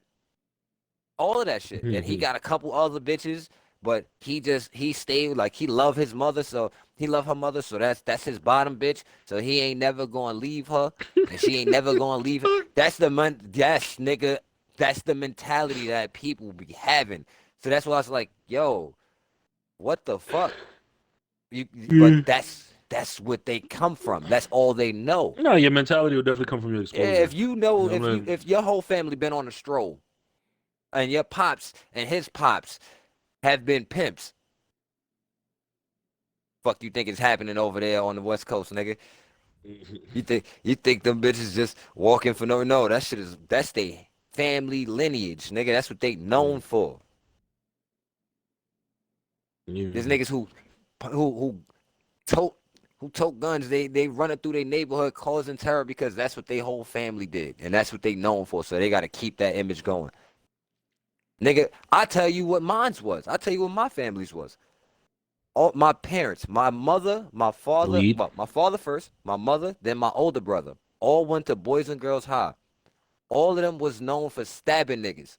All of that shit. And he got a couple other bitches, but he stayed like he loved his mother, so he loved her mother, so that's his bottom bitch. So he ain't never gonna leave her, and she ain't never gonna leave him. Yes, nigga. That's the mentality that people be having. So that's why I was like, yo, what the fuck? But that's what they come from. That's all they know. No, your mentality will definitely come from your Yeah, exposure. if you know, You know what I mean? if your whole family been on a stroll, and your pops and his pops have been pimps. Fuck you think is happening over there on the West Coast, nigga? You think them bitches just walking for no, that shit is that's their family lineage, nigga. That's what they known for. There's niggas who tote who tote guns, they running through their neighborhood causing terror because that's what their whole family did. And that's what they known for. So they gotta keep that image going. Nigga, I tell you what mine's was. I tell you what my family's was. All my parents, my mother, my father, Weed. well, my father first, my mother, then my older brother, all went to Boys and Girls High. All of them was known for stabbing niggas.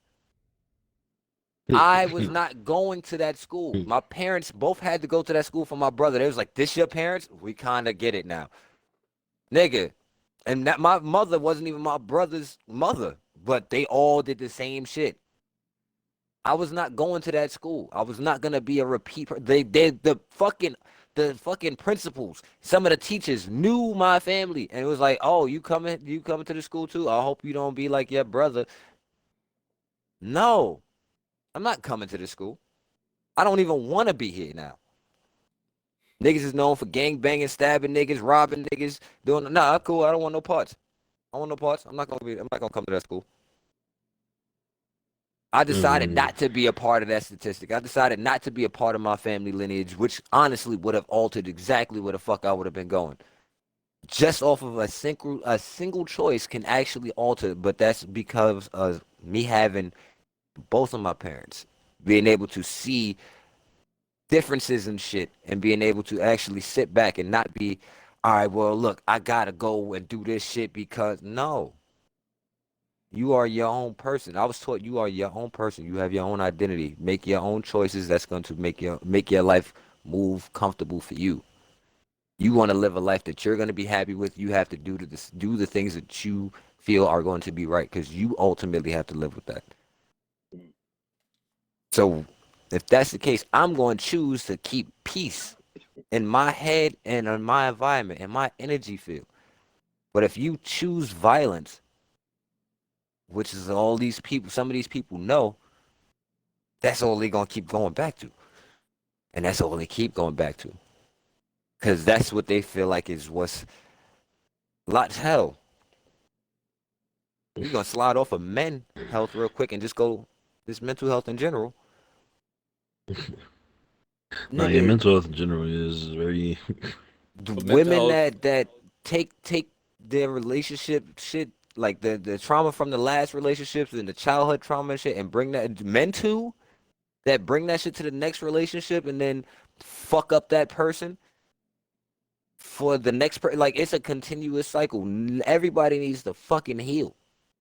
I was not going to that school. My parents both had to go to that school for my brother. They was like, "This your parents? We kind of get it now, nigga." And that my mother wasn't even my brother's mother, but they all did the same shit. I was not going to that school. I was not gonna be a repeat. They the fucking principals. Some of the teachers knew my family, and it was like, oh, you coming to the school too? I hope you don't be like your brother. No, I'm not coming to the school. I don't even want to be here now. Niggas is known for gang banging, stabbing niggas, robbing niggas, doing. Nah, cool. I don't want no parts. I want no parts. I'm not gonna come to that school. I decided not to be a part of that statistic. I decided not to be a part of my family lineage, which honestly would have altered exactly where the fuck I would have been going. Just off of a single choice can actually alter, but that's because of me having both of my parents being able to see differences and shit and being able to actually sit back and not be, all right, well, look, I gotta go and do this shit because no. You are your own person. I was taught you are your own person. You have your own identity. Make your own choices. That's going to make your life move comfortable for you. You want to live a life that you're going to be happy with. You have to do the things that you feel are going to be right because you ultimately have to live with that. So, if that's the case, I'm going to choose to keep peace in my head and in my environment and my energy field. But if you choose violence, which is all these people, some of these people know, that's all they're gonna keep going back to. And that's all they keep going back to. Cause that's what they feel like is what's lots hell. We're gonna slide off of men health real quick and just go this mental health in general. Nah, your Nigga, mental health in general is very. the But mental women health, that take their relationship shit, like the trauma from the last relationships and the childhood trauma and shit, and bring that men too, that bring that shit to the next relationship and then fuck up that person for the next like it's a continuous cycle. Everybody needs to fucking heal,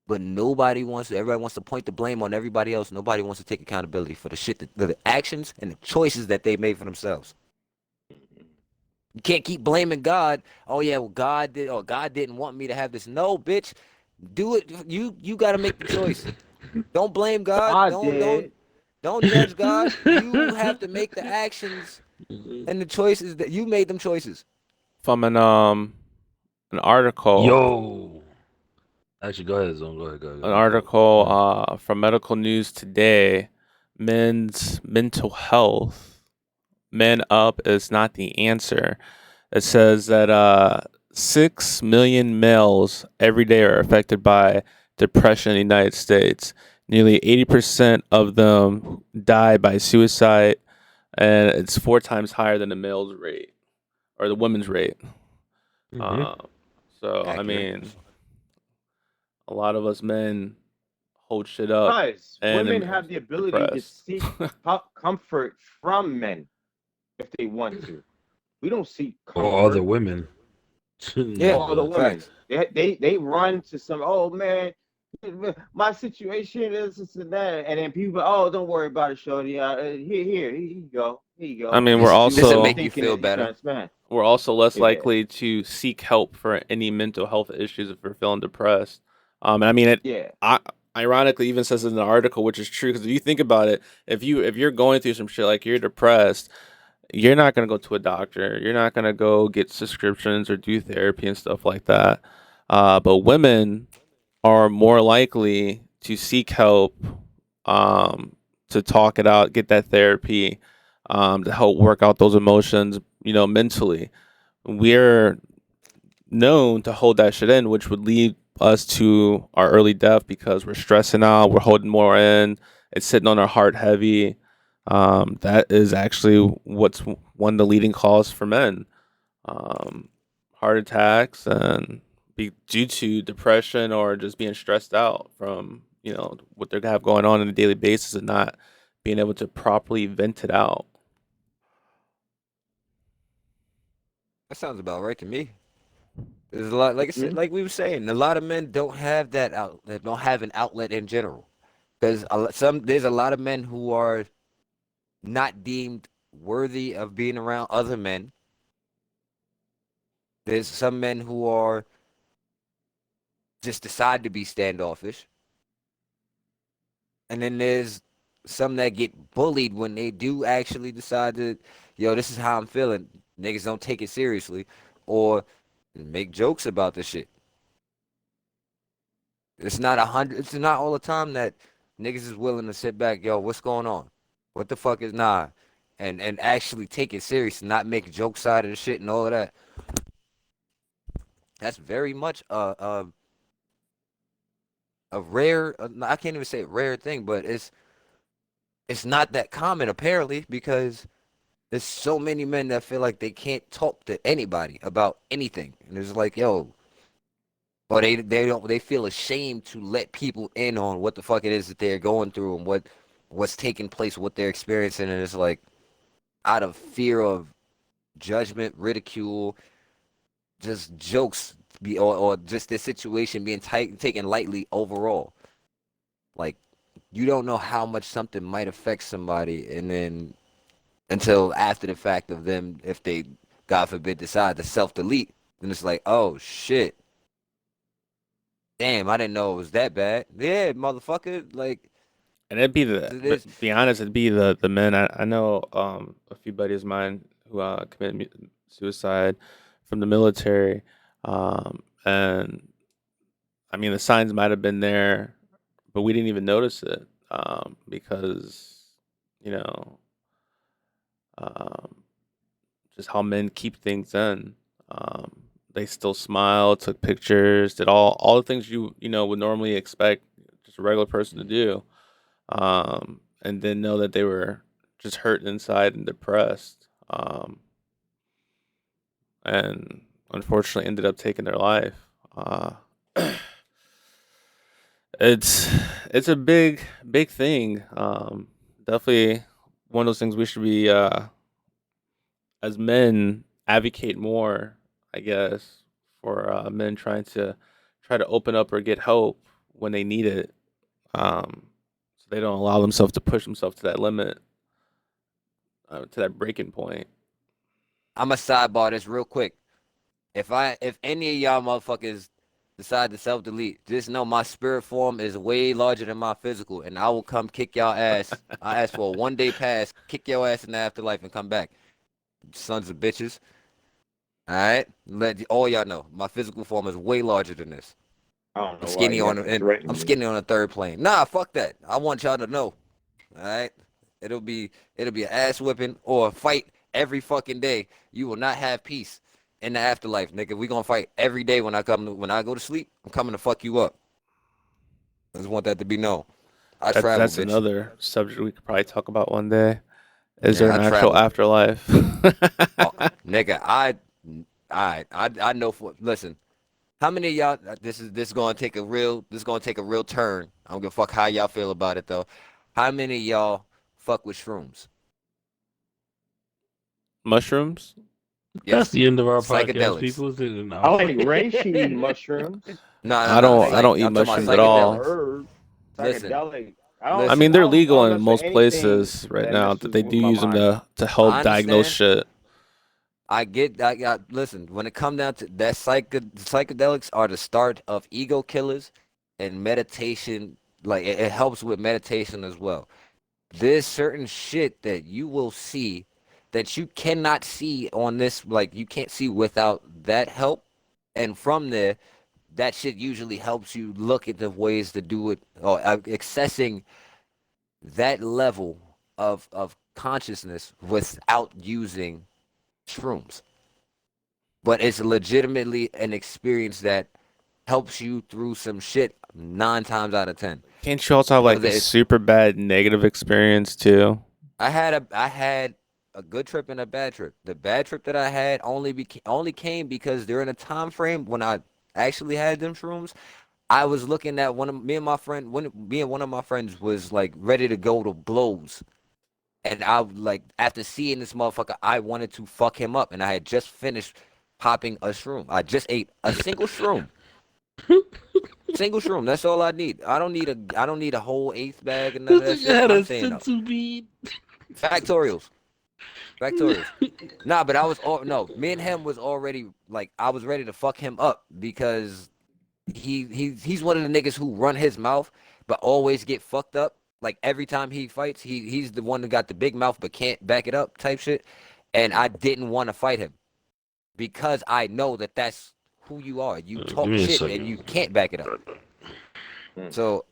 but nobody wants to. Everybody wants to point the blame on everybody else. Nobody wants to take accountability for the shit that the actions and the choices that they made for themselves. You can't keep blaming God. Oh yeah, well God did. Oh, God didn't want me to have this. No, bitch, do it. You got to make the choice. Don't blame God. I Don't did. don't judge God. You have to make the actions and the choices that you made them choices. from an article Yo. Actually, go ahead, Zone. Go ahead, go ahead. an My fault. article Go ahead. from Medical News Today. Men's mental health. Men up is not the answer. It says that 6 million males every day are affected by depression in the United States. Nearly 80% of them die by suicide, and it's 4 times higher than the male's rate or the women's rate. Mhm. Uh, so, I Accurate. mean, a lot of us men hold shit up Guys, and women am have the ability to depressed. seek comfort from men if they want to. We don't seek Or other comfort women. Yeah, or other No, women. facts. They run to some, oh man, my situation is this and that, and then people, oh, don't worry about it, shorty. Here you go, here you I go. mean, we're This will You're make also you thinking feel that you're better. trying to smash. we're also less Yeah, likely to seek help for any mental health issues if we're feeling depressed. And I mean it. yeah, I ironically even says in the article, which is true, because if you think about it, if you're going through some shit like you're depressed, you're not gonna go to a doctor. You're not gonna go get subscriptions or do therapy and stuff like that. But women are more likely to seek help, um, to talk it out, get that therapy, to help work out those emotions, mentally. We're known to hold that shit in, which would lead us to our early death because we're stressing out, we're holding more in, it's sitting on our heart heavy. That is actually what's one of the leading cause for men. Um, Heart attacks and be due to depression or just being stressed out from, what they have going on a daily basis and not being able to properly vent it out. That sounds about right to me. There's a lot, like I said, mhm, like we were saying, a lot of men don't have that outlet, don't have an outlet in general. Because there's a lot of men who are not deemed worthy of being around other men. There's some men who are just decide to be standoffish, and then there's some that get bullied when they do actually decide to, yo, this is how I'm feeling. Niggas don't take it seriously, or make jokes about the shit. It's not 100. It's not all the time that niggas is willing to sit back. Yo, what's going on? What the fuck is nah? And actually take it serious and not make jokes out of the shit and all of that. That's very much a rare. I can't even say rare thing, but it's not that common apparently because there's so many men that feel like they can't talk to anybody about anything, and it's like, yo, or they feel ashamed to let people in on what the fuck it is that they're going through and what's taking place, what they're experiencing, and it's like out of fear of judgment, ridicule, just jokes, or just this situation being taken lightly overall. Like you don't know how much something might affect somebody, and then until after the fact of them, if they, God forbid, decide to self delete, then it's like, oh shit. Damn, I didn't know it was that bad. Yeah, motherfucker. Like, And it'd be the, it but is. be honest, it'd be the men. I know a few buddies of mine who committed suicide from the military, and I mean the signs might have been there, but we didn't even notice it, because you know um, just how men keep things in. Um, they still smile, took pictures, did all the things you would normally expect just a regular person to do, and then know that they were just hurt inside and depressed, and unfortunately ended up taking their life. Uh, it's it's a big thing. Definitely one of those things we should be, as men, advocate more, I guess, for men try to open up or get help when they need it, so they don't allow themselves to push themselves to that limit, to that breaking point. I'm gonna sidebar this real quick. If any of y'all motherfuckers decide to self delete, just know my spirit form is way larger than my physical, and I will come kick y'all ass. I ask for a 1 day pass, kick your ass in the afterlife, and come back. Sons of bitches. All right, let all y'all know my physical form is way larger than this. I don't I'm know why skinny you on have to and threaten I'm me. skinny on a third plane. Nah, fuck that. I want y'all to know. All right, it'll be an ass whipping or a fight every fucking day. You will not have peace in the afterlife, nigga. We gonna fight every day when I go to sleep. I'm coming to fuck you up. I just want that to be known. I travel, That's bitch. another subject we could probably talk about one day. Is there Yeah, an I actual travel. afterlife? Oh, nigga, I know for listen. How many of y'all? This is gonna take a real turn. I don't give a fuck how y'all feel about it though. How many of y'all fuck with shrooms? Mushrooms? That's Yes, the end of our podcast, psychedelics. people. Is it an I hour? like reishi mushrooms. No, no, I no. don't. I Like don't eat I'm talking about mushrooms like at a all. psychedelics. herb, Listen, psychedelic. I mean, listen. they're I legal don't in mess with most anything places right that now. That messes they do with my use them mind. to I help diagnose understand. shit. I get. I got. Listen, when it come down to that, psychedelics are the start of ego killers and meditation. Like it helps with meditation as well. There's certain shit that you will see that you cannot see on this. Like you can't see without that help. And from there, that shit usually helps you look at the ways to do it or accessing that level of consciousness without using shrooms. But it's legitimately an experience that helps you through some shit 9 times out of 10. Can't you also have like Whether a it's super bad negative experience too? I had a good trip and a bad trip. The bad trip that I had only came because during a time frame when I actually had them shrooms, I was looking at me and one of my friends was like ready to go to blows. And I like after seeing this motherfucker, I wanted to fuck him up. And I had just finished popping a shroom. I just ate a single shroom. Single shroom. That's all I need. I don't need a whole eighth bag and none This of that nigga shit. had I'm a saying no. sensu bean. Factorials. Factorials. Nah, but I was all no, me and him was already like I was ready to fuck him up because he's one of the niggas who run his mouth but always get fucked up. Like every time he fights, he's the one that got the big mouth but can't back it up type shit. And I didn't want to fight him because I know that that's who you are. You Give talk me a shit and second. you can't back it up. Hmm. So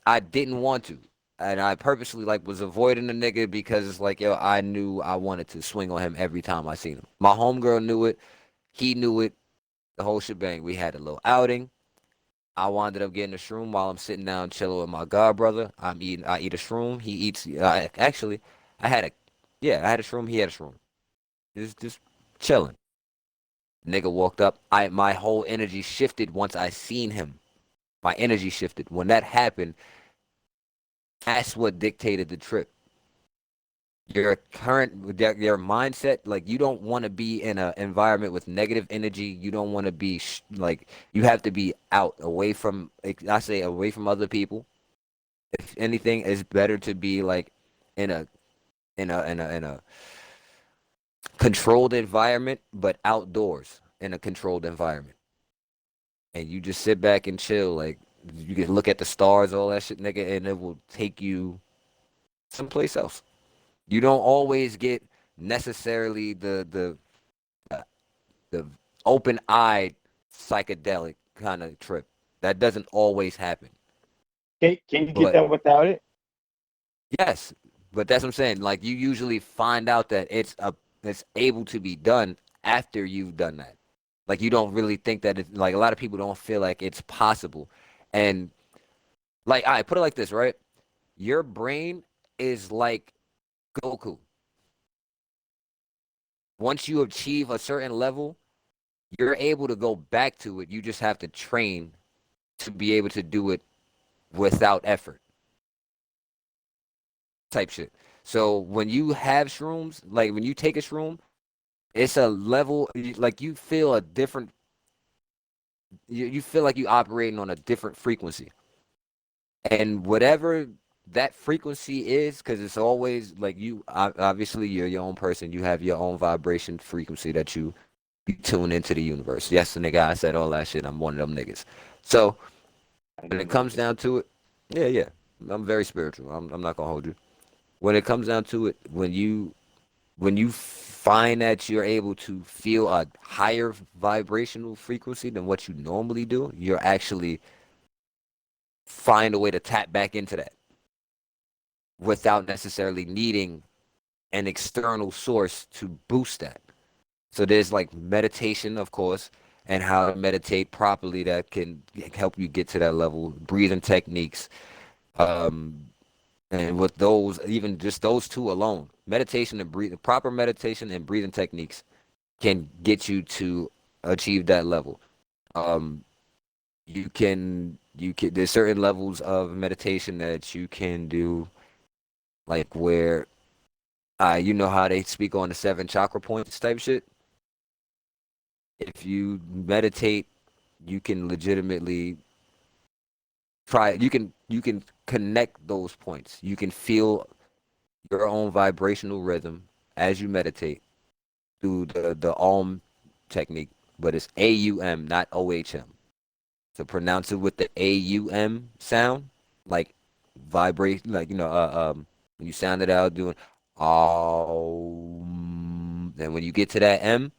I didn't want to. And I purposely like was avoiding the nigga because it's like, yo, I knew I wanted to swing on him every time I seen him. My homegirl knew it. He knew it. The whole shebang. We had a little outing. I wound up getting a shroom while I'm sitting down chilling with my god brother. I eat a shroom. He eats. Actually, I had a. Yeah, I had a shroom. He had a shroom. Just chilling. Nigga walked up. My whole energy shifted once I seen him. My energy shifted. When that happened, that's what dictated the trip. Your mindset, like you don't want to be in an environment with negative energy. You don't want to be like you have to be out away from. I say away from other people. If anything, it's better to be like in a controlled environment, but outdoors in a controlled environment, and you just sit back and chill. Like you can look at the stars, all that shit, nigga, and it will take you someplace else. You don't always get necessarily uh, the open-eyed psychedelic kind of trip. That doesn't always happen. Can you get But that without it? yes, but that's what I'm saying. Like you usually find out that it's able to be done after you've done that. Like you don't really think that it's like a lot of people don't feel like it's possible. And like I put it like this, right? Your brain is like Goku. Once you achieve a certain level, you're able to go back to it. You just have to train to be able to do it without effort type shit. So when you have shrooms, like when you take a shroom, it's a level like you feel a different you feel like you operating on a different frequency. And whatever that frequency is, because it's always like obviously you're your own person, you have your own vibration frequency that you tune into the universe. Yes, the nigga, I said all that shit. I'm one of them niggas. So I when didn't it know comes that. down to it, yeah, yeah, I'm very spiritual. I'm not gonna hold you. When it comes down to it, when you find that you're able to feel a higher vibrational frequency than what you normally do, you're actually find a way to tap back into that without necessarily needing an external source to boost that. So there's like meditation, of course, and how to meditate properly that can help you get to that level. Breathing techniques, um, and with those, even just those two alone, meditation and breathing, proper meditation and breathing techniques can get you to achieve that level. Um, you can there's certain levels of meditation that you can do, like where you know how they speak on the seven chakra points type shit. If you meditate, you can legitimately try. You can connect those points. You can feel your own vibrational rhythm as you meditate through the Om technique, but it's AUM, not OHM. So pronounce it with the AUM sound, like vibrate, like when you sound it out doing then when you get to that M,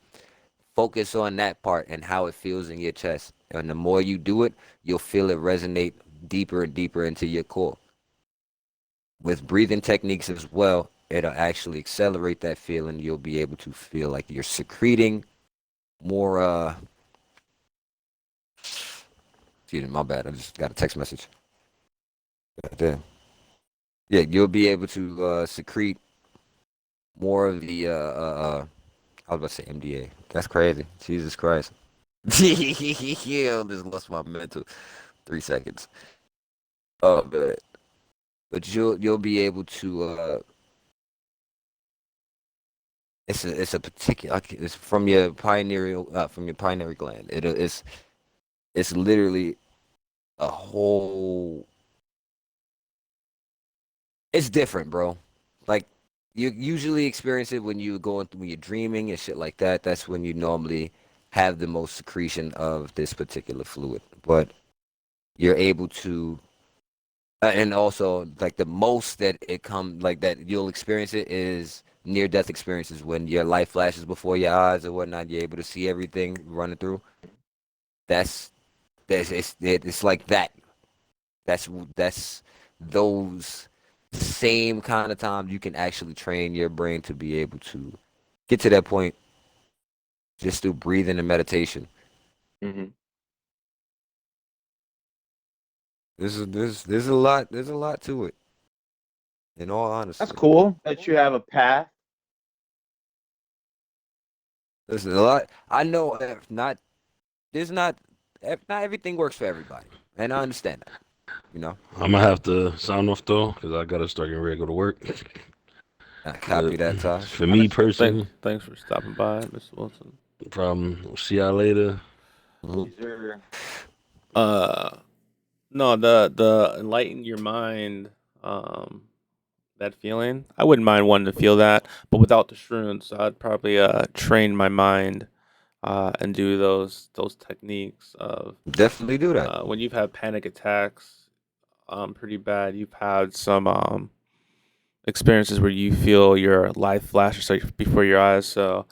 focus on that part and how it feels in your chest. And the more you do it, you'll feel it resonate deeper and deeper into your core. With breathing techniques as well, it'll actually accelerate that feeling. You'll be able to feel like you're secreting more excuse me, my bad. I just got a text message. Right there. Yeah, you'll be able to secrete more of the I was about to say MDA. That's crazy. Jesus Christ. Yeah, I just lost my mental 3 seconds. Oh man. But you'll be able to it's a particular it's from your pioneal gland. It's literally a whole it's different, bro. Like you usually experience it when when you're dreaming and shit like that. That's when you normally have the most secretion of this particular fluid. But you're able to and also like the most that it come like that you'll experience it is near death experiences when your life flashes before your eyes or whatnot. You're able to see everything running through. That's it's like that. That's those same kind of times you can actually train your brain to be able to get to that point just through breathing and meditation. Hmm. There's a lot to it. In all That's honesty, cool that you have a path. there's a lot. I know if not there's not everything works for everybody, and I understand that. You know, I'm gonna have to sign off though, because I gotta start getting ready to go to work. I But copy that, Tosh. for me Understood. personally, Thanks for stopping by, Mr. Wilson. no problem. See y'all later. Mhm. These are Uh, no, the enlighten your mind, um, that feeling. I wouldn't mind wanting to feel that, but without the shrooms, I'd probably train my mind and do those techniques of Definitely do that. when you've had panic attacks, pretty bad. You've had some experiences where you feel your life flashes before your eyes. So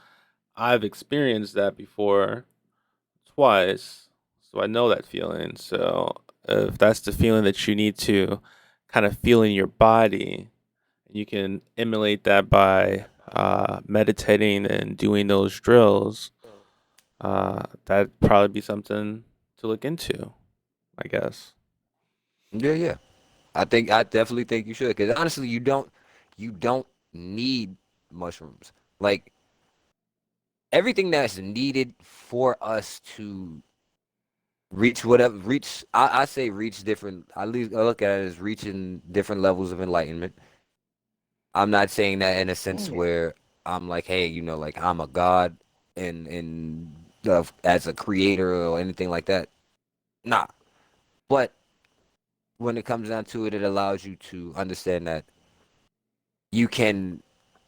I've experienced that before twice, so I know that feeling. So if that's the feeling that you need to kind of feel in your body, you can emulate that by meditating and doing those drills. That'd probably be something to look into, I guess. Yeah, yeah. I definitely think you should, because honestly, you don't need mushrooms. Like everything that's needed for us to I say reach different. I look at it as reaching different levels of enlightenment. I'm not saying that in a sense yeah. where I'm like, hey, like I'm a god in as a creator or anything like that. Nah. But when it comes down to it, it allows you to understand that you can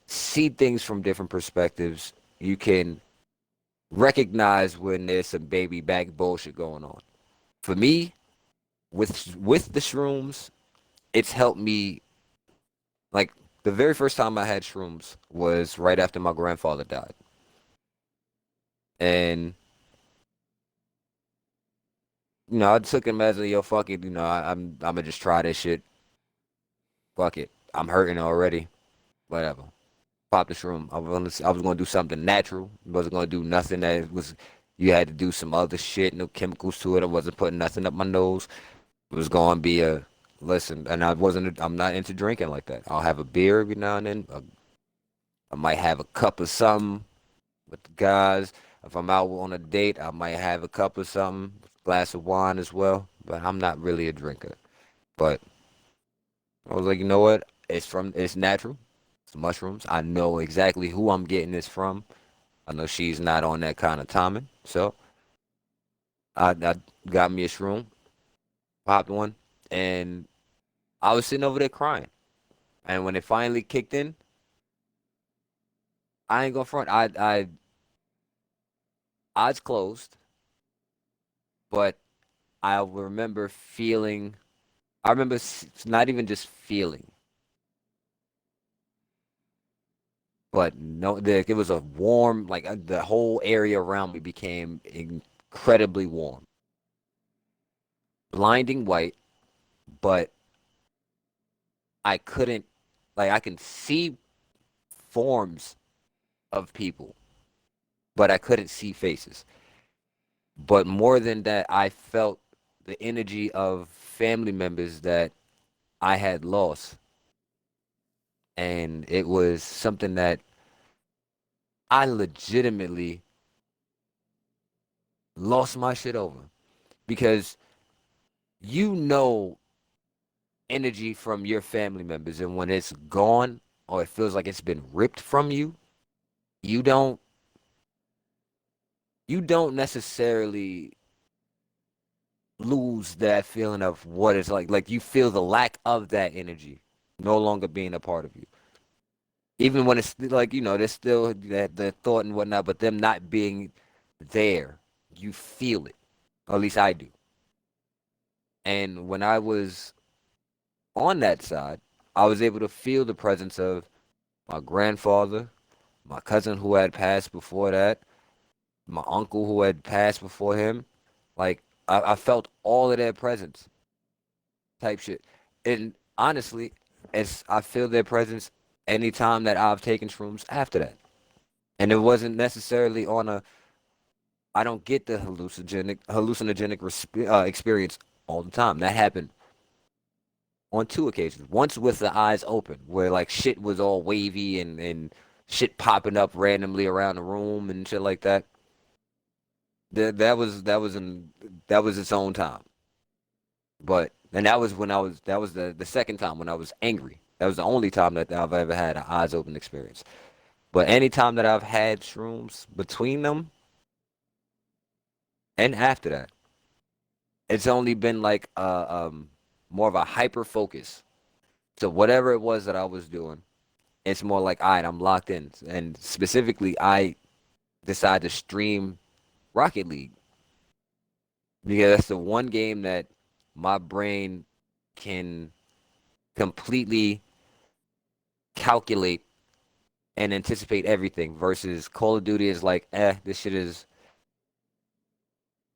see things from different perspectives. You can recognize when there's some baby back bullshit going on. For me, with the shrooms, it's helped me. Like the very first time I had shrooms was right after my grandfather died, and I took him as a yo fuck it. I'm gonna just try this shit. Fuck it. I'm hurting already. Whatever. Pop the shroom. I was gonna do something natural. I wasn't gonna do nothing that was. You had to do some other shit. No chemicals to it. I wasn't putting nothing up my nose. It was gonna be a listen. And I'm not into drinking like that. I'll have a beer every now and then. I might have a cup of something with the guys. If I'm out on a date, I might have a cup of something, glass of wine as well. But I'm not really a drinker. But I was like, you know what? It's natural. It's mushrooms. I know exactly who I'm getting this from. I know she's not on that kind of timing. So I got me a shroom, popped one, and I was sitting over there crying. And when it finally kicked in, I ain't gonna front. I eyes closed, but I remember feeling. I remember not even just feeling, but no, it was a warm. Like the whole area around me became incredibly warm, blinding white. But I couldn't. Like I can see forms of people, but I couldn't see faces. But more than that, I felt the energy of family members that I had lost. And it was something that I legitimately lost my shit over because you know energy from your family members, and when it's gone or it feels like it's been ripped from you, you don't you don't necessarily lose that feeling of what it's like you feel the lack of that energy no longer being a part of you, even when it's like there's still that the thought and whatnot, but them not being there, you feel it. Or at least I do. And when I was on that side, I was able to feel the presence of my grandfather, my cousin who had passed before that, my uncle who had passed before him. Like I felt all of their presence, type shit. And honestly, it's I feel their presence anytime that I've taken shrooms after that. And it wasn't necessarily on a I don't get the hallucinogenic experience all the time. That happened on two occasions. Once with the eyes open, where like shit was all wavy and shit popping up randomly around the room and shit like that. That was its own time. But and that was when that was the second time when I was angry. That was the only time that I've ever had an eyes open experience. But any time that I've had shrooms between them and after that, it's only been like more of a hyper focus. So whatever it was that I was doing, it's more like, all right, I'm locked in. And specifically, I decided to stream Rocket League because that's the one game that my brain can completely calculate and anticipate everything versus Call of Duty is like, this shit is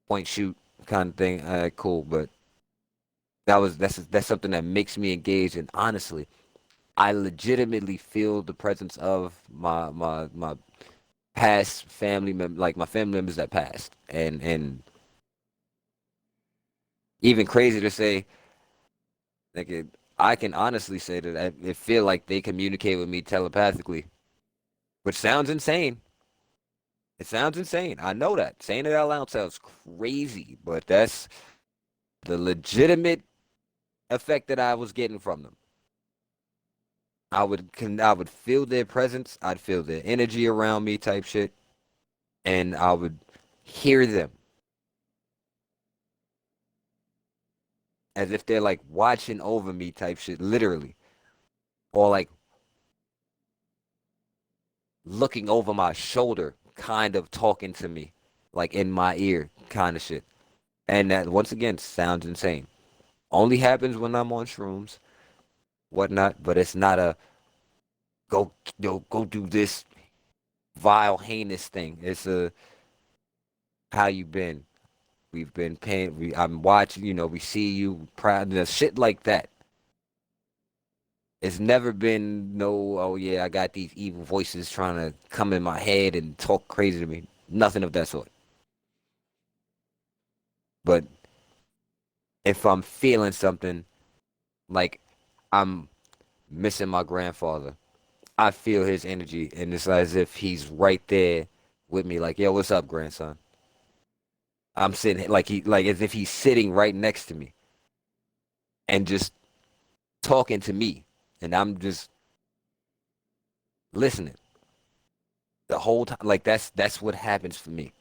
point shoot kind of thing. Cool, but that's something that makes me engaged. And honestly, I legitimately feel the presence of my past family members, like my family members that passed, and even crazy to say, like I can honestly say that it feel like they communicate with me telepathically, which sounds insane. It sounds insane. I know that saying it out loud sounds crazy, but that's the legitimate effect that I was getting from them. I would feel their presence. I'd feel their energy around me, type shit, and I would hear them as if they're like watching over me, type shit, literally, or like looking over my shoulder, kind of talking to me, like in my ear, kind of shit. And that once again sounds insane. Only happens when I'm on shrooms, whatnot, but it's not a go go do this vile, heinous thing. It's a how you been. We've been paying. I'm watching. We see you. Proud. Shit like that. It's never been no. Oh yeah, I got these evil voices trying to come in my head and talk crazy to me. Nothing of that sort. But if I'm feeling something like I'm missing my grandfather, I feel his energy, and it's as if he's right there with me, like, yo, what's up, grandson? I'm sitting like as if he's sitting right next to me and just talking to me, and I'm just listening the whole time. Like that's what happens for me.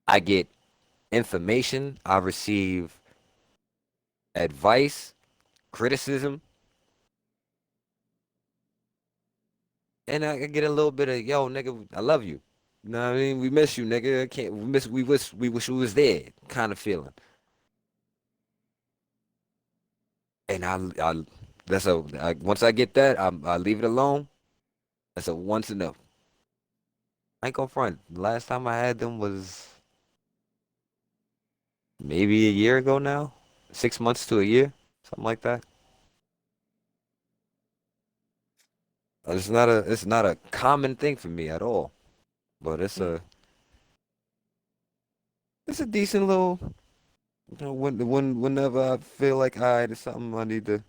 I get information, I receive advice, criticism, and I get a little bit of yo, nigga, I love you. You know what I mean? We miss you, nigga. I can't. We wish we was there. Kind of feeling. And I that's once I get that, I leave it alone. That's a once enough. I ain't gonna front. The last time I had them was maybe a year ago now, 6 months to a year, something like that. It's not a common thing for me at all, but it's a decent little. Whenever I feel like there's something I need to.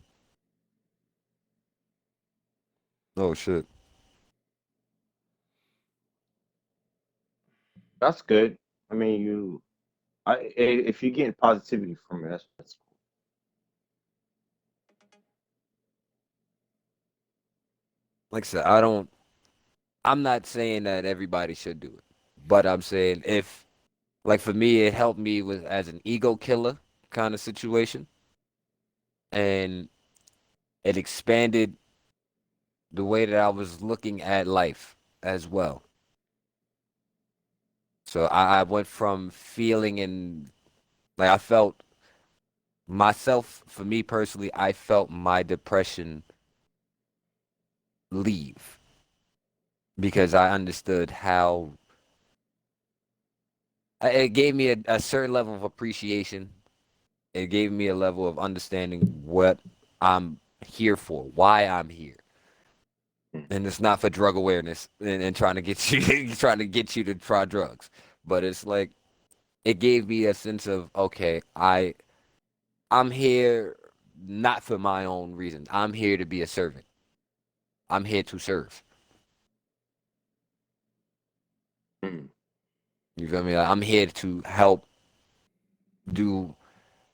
Oh shit. That's good. I mean, if you're getting positivity from it, that's Like I said, I'm not saying that everybody should do it, but I'm saying if, like for me, it helped me with as an ego killer kind of situation, and it expanded the way that I was looking at life as well. So I went from feeling like I felt myself, for me personally, I felt my depression leave because I understood how it gave me a certain level of appreciation. It gave me a level of understanding what I'm here for, why I'm here. cool. And it's not for drug awareness and trying to get you trying to get you to try drugs. But it's like it gave me a sense of okay, I'm here not for my own reasons. I'm here to be a servant. I'm here to serve. Mm. You feel me? Like, I'm here to help do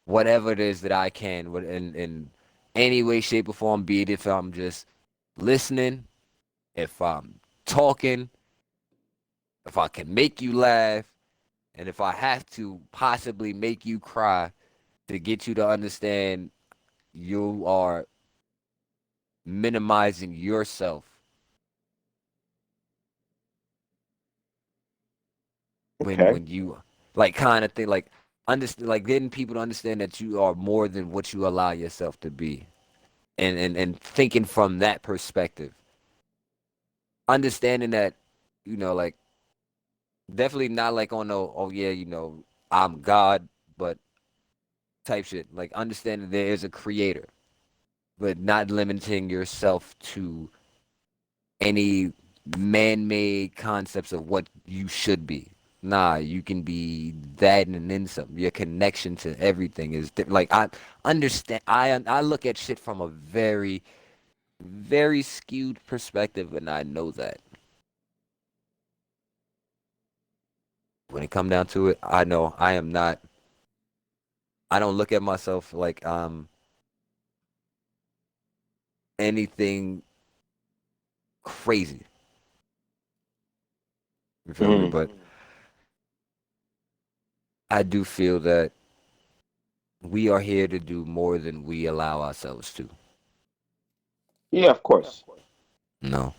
whatever it is that I can in any way, shape, or form, be it if I'm just listening, if I'm talking, if I can make you laugh, and if I have to possibly make you cry to get you to understand you are minimizing yourself Okay. when you like kind of thing like understand like getting people to understand that you are more than what you allow yourself to be and thinking from that perspective, understanding that like definitely not like on no oh yeah I'm God but type shit, like understanding there is a creator but not limiting yourself to any man-made concepts of what you should be. Nah, you can be that and then some. Your connection to everything is like I understand. I look at shit from a very, very skewed perspective, and I know that when it come down to it, I know I am not. I don't look at myself like anything crazy. You feel me? Mm. But I do feel that we are here to do more than we allow ourselves to. Yeah, of course. No.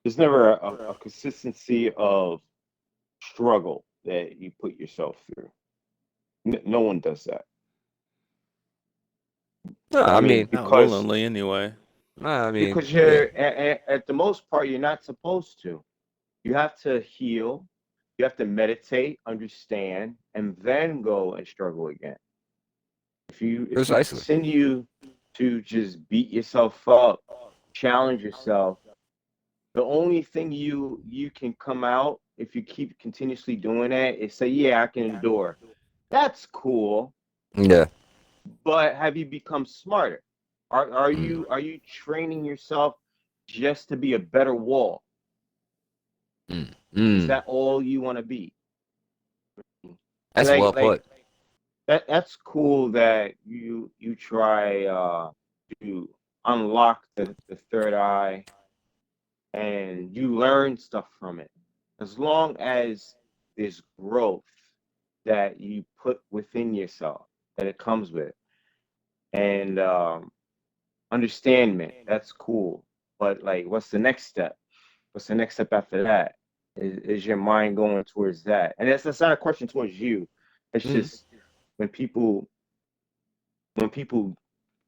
There's never a consistency of struggle that you put yourself through. No one does that. No, I I mean, mean, Not because willingly, anyway. no, I mean, because yeah. you're at the most part, you're not supposed to. You have to heal. You have to meditate, understand, and then go and struggle again. If you Precisely. continue to just beat yourself up, challenge yourself, the only thing you can come out if you keep continuously doing that is say, yeah, I can endure. That's cool, Yeah. but have you become smarter? Are Mm. you are you training yourself just to be a better wall? Mm. Is Mm. that all you want to be? That's well Like put. that's cool that you try to unlock the third eye and you learn stuff from it. As long as there's growth that you put within yourself that it comes with, and understandment, that's cool. But like, what's the next step? What's the next step after that? Is your mind going towards that? And that's not a question towards you. It's Mm. just when people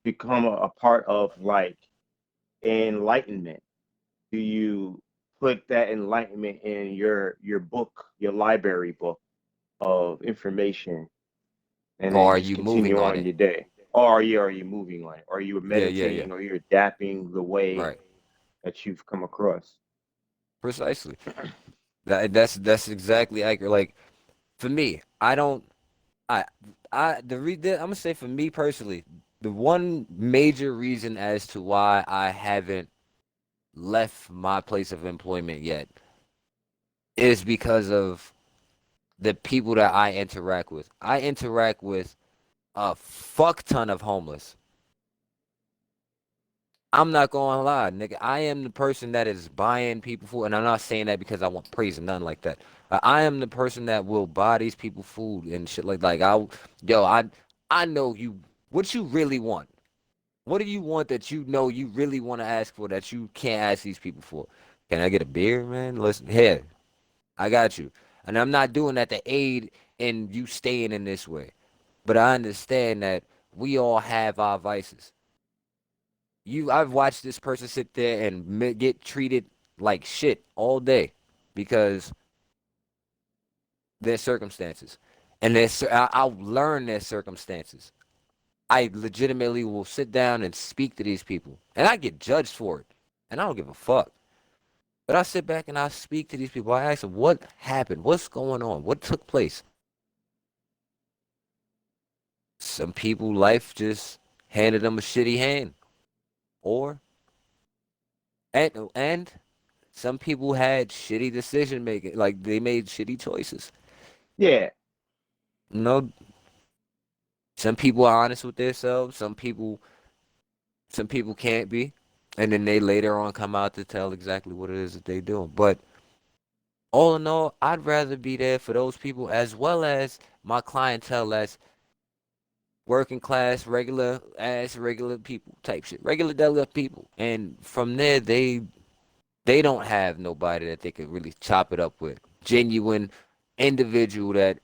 become a part of like enlightenment, do you put that enlightenment in your book, your library book of information, and Or then are just you moving continue on on it? your day? Or are you moving on it? Or are you Yeah, yeah, yeah. meditating, or you're adapting the way Right. that you've come across? Precisely. That's exactly accurate. Like for me, I don't. I I'm gonna say for me personally, the one major reason as to why I haven't left my place of employment yet is because of the people that I interact with. I interact with a fuck ton of homeless. I'm not gonna lie, nigga. I am the person that is buying people food, and I'm not saying that because I want praise and nothing like that. I am the person that will buy these people food and shit I know you what you really want. What do you want that you know you really want to ask for that you can't ask these people for? Can I get a beer, man? Listen, here, I got you. And I'm not doing that to aid in you staying in this way. But I understand that we all have our vices. I've watched this person sit there and get treated like shit all day because their circumstances, and I'll learn their circumstances. I legitimately will sit down and speak to these people, and I get judged for it, and I don't give a fuck. But I sit back and I speak to these people. I ask them what happened, what's going on, what took place. Some people, life just handed them a shitty hand, or and some people had shitty decision making, like they made shitty choices. Yeah, You know, some people are honest with themselves. Some people can't be, and then they later on come out to tell exactly what it is that they doing. But all in all, I'd rather be there for those people as well as my clientele that's working class, regular people type shit, regular degular people. And from there, they don't have nobody that they could really chop it up with. Genuine individual that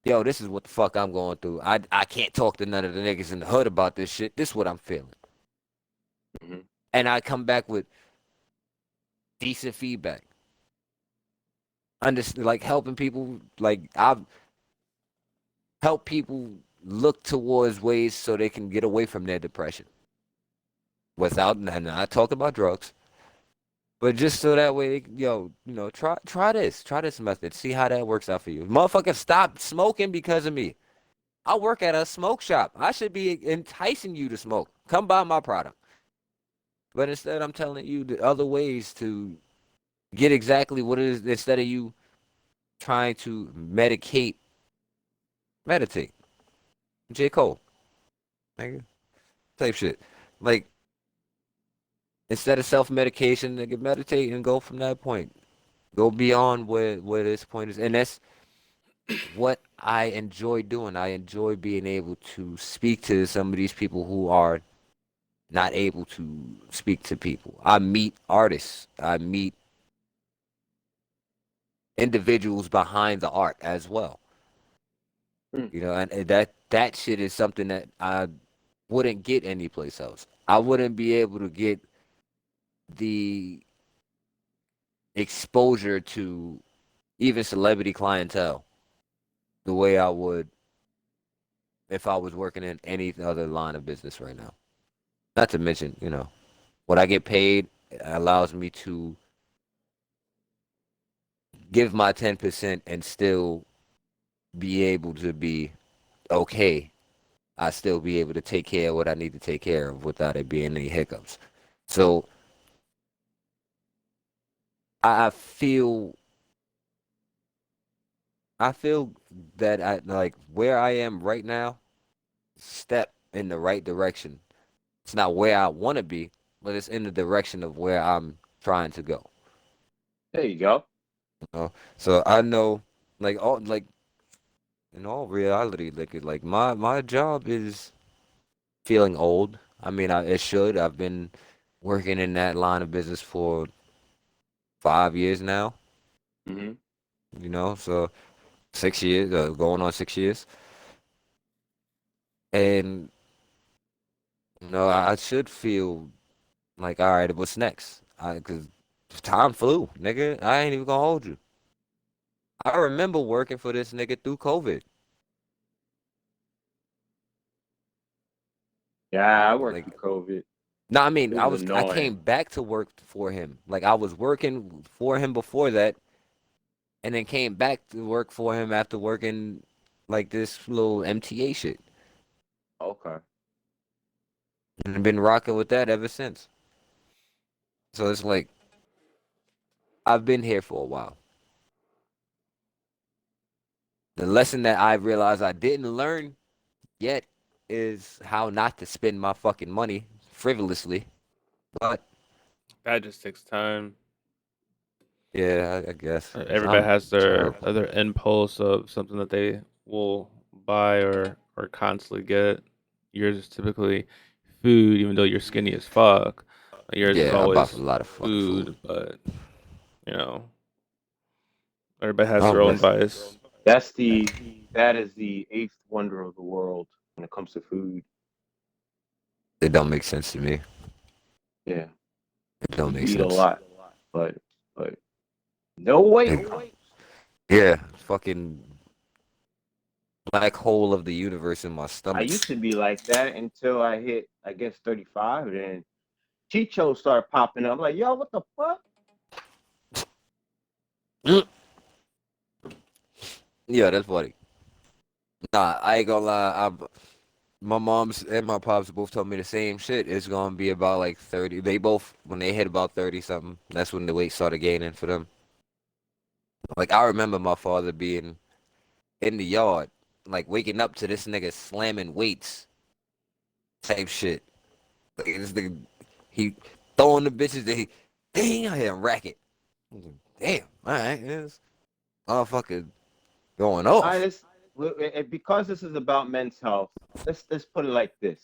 yo, this is what the fuck I'm going through. I can't talk to none of the niggas in the hood about this shit. This is what I'm feeling. hmm And I come back with decent feedback. Like helping people, like I've helped people look towards ways so they can get away from their depression without, and I talk about drugs, but just so that way, try this method, see how that works out for you. Motherfucker, stop smoking because of me. I work at a smoke shop. I should be enticing you to smoke. Come buy my product. But instead, I'm telling you the other ways to get exactly what it is instead of you trying to meditate. J. Cole, nigga, type shit. Like, instead of self medication, nigga, meditate and go from that point. Go beyond where this point is. And that's what I enjoy doing. I enjoy being able to speak to some of these people who are not able to speak to people. I meet artists. I meet individuals behind the art as well. And that shit is something that I wouldn't get anyplace else. I wouldn't be able to get the exposure to even celebrity clientele the way I would if I was working in any other line of business right now. Not to mention, what I get paid allows me to give my 10% and still be able to be okay. I still be able to take care of what I need to take care of without it being any hiccups. So I feel that I like where I am right now, step in the right direction. It's not where I want to be, but it's in the direction of where I'm trying to go. There you go. You know? So I know, like in all reality, my job is feeling old. I mean, it should. I've been working in that line of business for 5 years now. Hmm. So 6 years, going on 6 years, and I should feel like, all right, what's next? Cause time flew, nigga. I ain't even gonna hold you. I remember working for this nigga through COVID. Yeah, I worked Like, through COVID. no, I It mean, was I annoying. came back to work for him. Like, I was working for him before that, and then came back to work for him after working like this little MTA shit, Okay. and I've been rocking with that ever since. So it's like I've been here for a while. The lesson that I realized I didn't learn yet is how not to spend my fucking money frivolously. But That just takes time. yeah, I guess Everybody I'm has a child. their impulse of something that they will buy or constantly get. Yours is typically food, even though you're skinny as fuck. Yours is Yeah, I buy a always lot of fucking food. food, but you know, everybody has their Um, own That's bias. that's the that is the eighth wonder of the world when it comes to food. it don't make sense to me. Yeah, It don't you can make eat a sense. lot, but no weight It- loss. yeah, fucking black hole of the universe in my I stomach. used to be like that until I hit, I guess, 35, and then Chicho started popping up. I'm like, yo, what the fuck? Yeah, that's funny. Nah, I ain't gonna lie. My mom's and my pops both told me the same shit. It's gonna be about like 30. They both, when they hit about 30 something, that's when the weight started gaining for them. Like, I remember my father being in the yard, like waking up to this nigga slamming weights type shit. Like, this nigga, he throwing the bitches that he, dang, I had racket. Damn, all right, this motherfucker going I off. just because this is about men's health. Let's put it like this: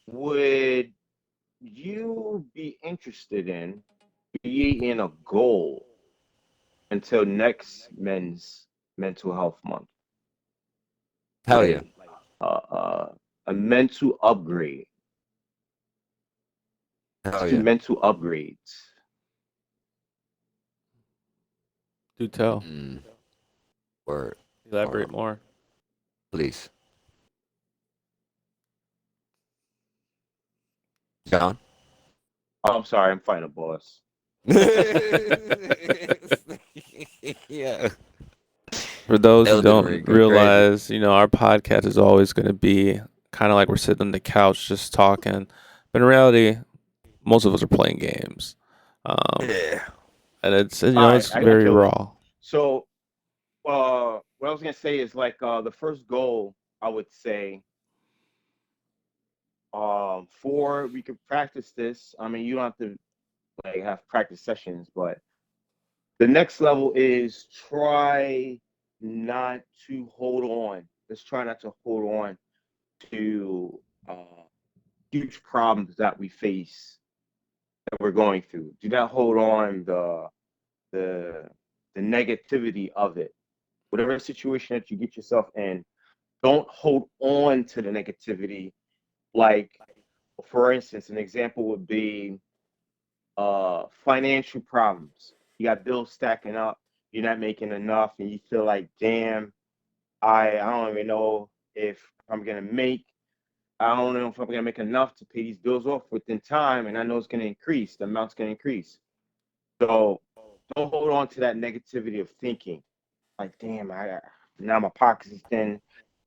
would you be interested in creating a goal until next Men's Mental Health Month, Hell yeah. like a mental upgrade, Hell to yeah. mental upgrades? Do tell. Mm, word. Elaborate more. Please. John? Oh, I'm sorry, I'm fighting a boss. Yeah. For those who Elden Ring don't go crazy. realize, our podcast is always going to be kind of like we're sitting on the couch just talking. But in reality, most of us are playing games. Um, Yeah. and it's, All right, it's I very feel it. raw. So, what I was gonna say is like the first goal I would say, for we could practice this. I mean, you don't have to like have practice sessions, but the next level is try not to hold on. Let's try not to hold on to huge problems that we face that we're going through. Do not hold on the the negativity of it. Whatever situation that you get yourself in, don't hold on to the negativity. Like, for instance, an example would be financial problems. You got bills stacking up, you're not making enough, and you feel like, damn, I don't even know if I'm gonna make I don't know if I'm gonna make enough to pay these bills off within time, and I know it's gonna increase. The amount's gonna increase. So don't hold on to that negativity of thinking like, damn, I now my pockets is thin.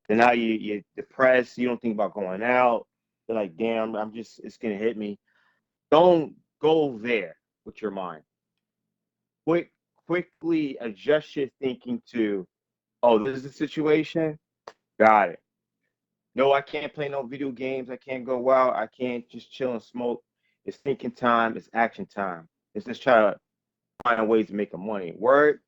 Then now you're depressed. You don't think about going out. You're like, damn, it's gonna hit me. Don't go there. with your mind. Quickly adjust your thinking to, oh, this is the situation. Got it. No, I can't play no video games. I can't go out. I can't just chill and smoke. It's thinking time. It's action time. Let's just try to find ways to make a money. Word.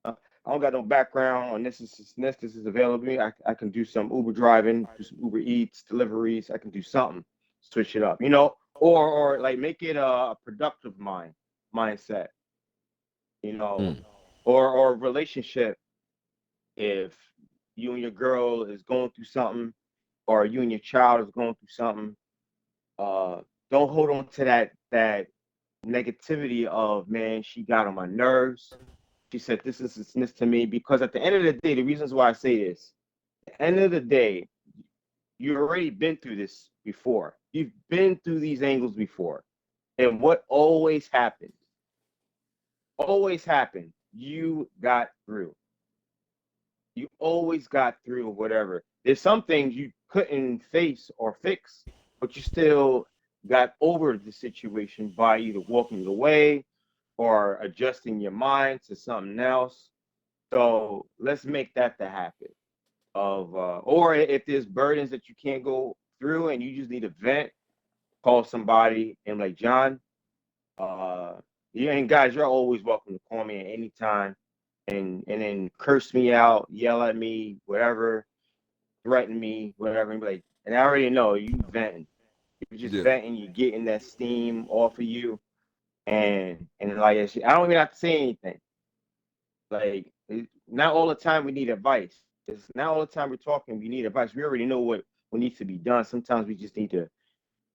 I don't got no background on this is available to me. I can do some Uber driving, do some Uber Eats, deliveries. I can do something, switch it up, or like make it a productive mindset, you know, Mm. or relationship. If you and your girl is going through something, or you and your child is going through something, uh, don't hold on to that negativity of, man, she got on my nerves. She said this to me, because at the end of the day, the reasons why I say this, at the end of the day, you've already been through this before. You've been through these angles before. And what always happened, you got through. You always got through whatever. There's some things you couldn't face or fix, but you still got over the situation by either walking away or adjusting your mind to something else. So let's make that the habit of, or if there's burdens that you can't go through and you just need a vent, call somebody and like, John, uh, yeah, and guys, you're always welcome to call me at any time and then curse me out, yell at me, whatever, threaten me, whatever, and be like, and I already know you venting. You're just Yeah. venting, you're getting that steam off of you, and like I don't even have to say anything. Like, not all the time we need advice. It's not all the time we're talking, we need advice. We already know what needs to be done. Sometimes we just need to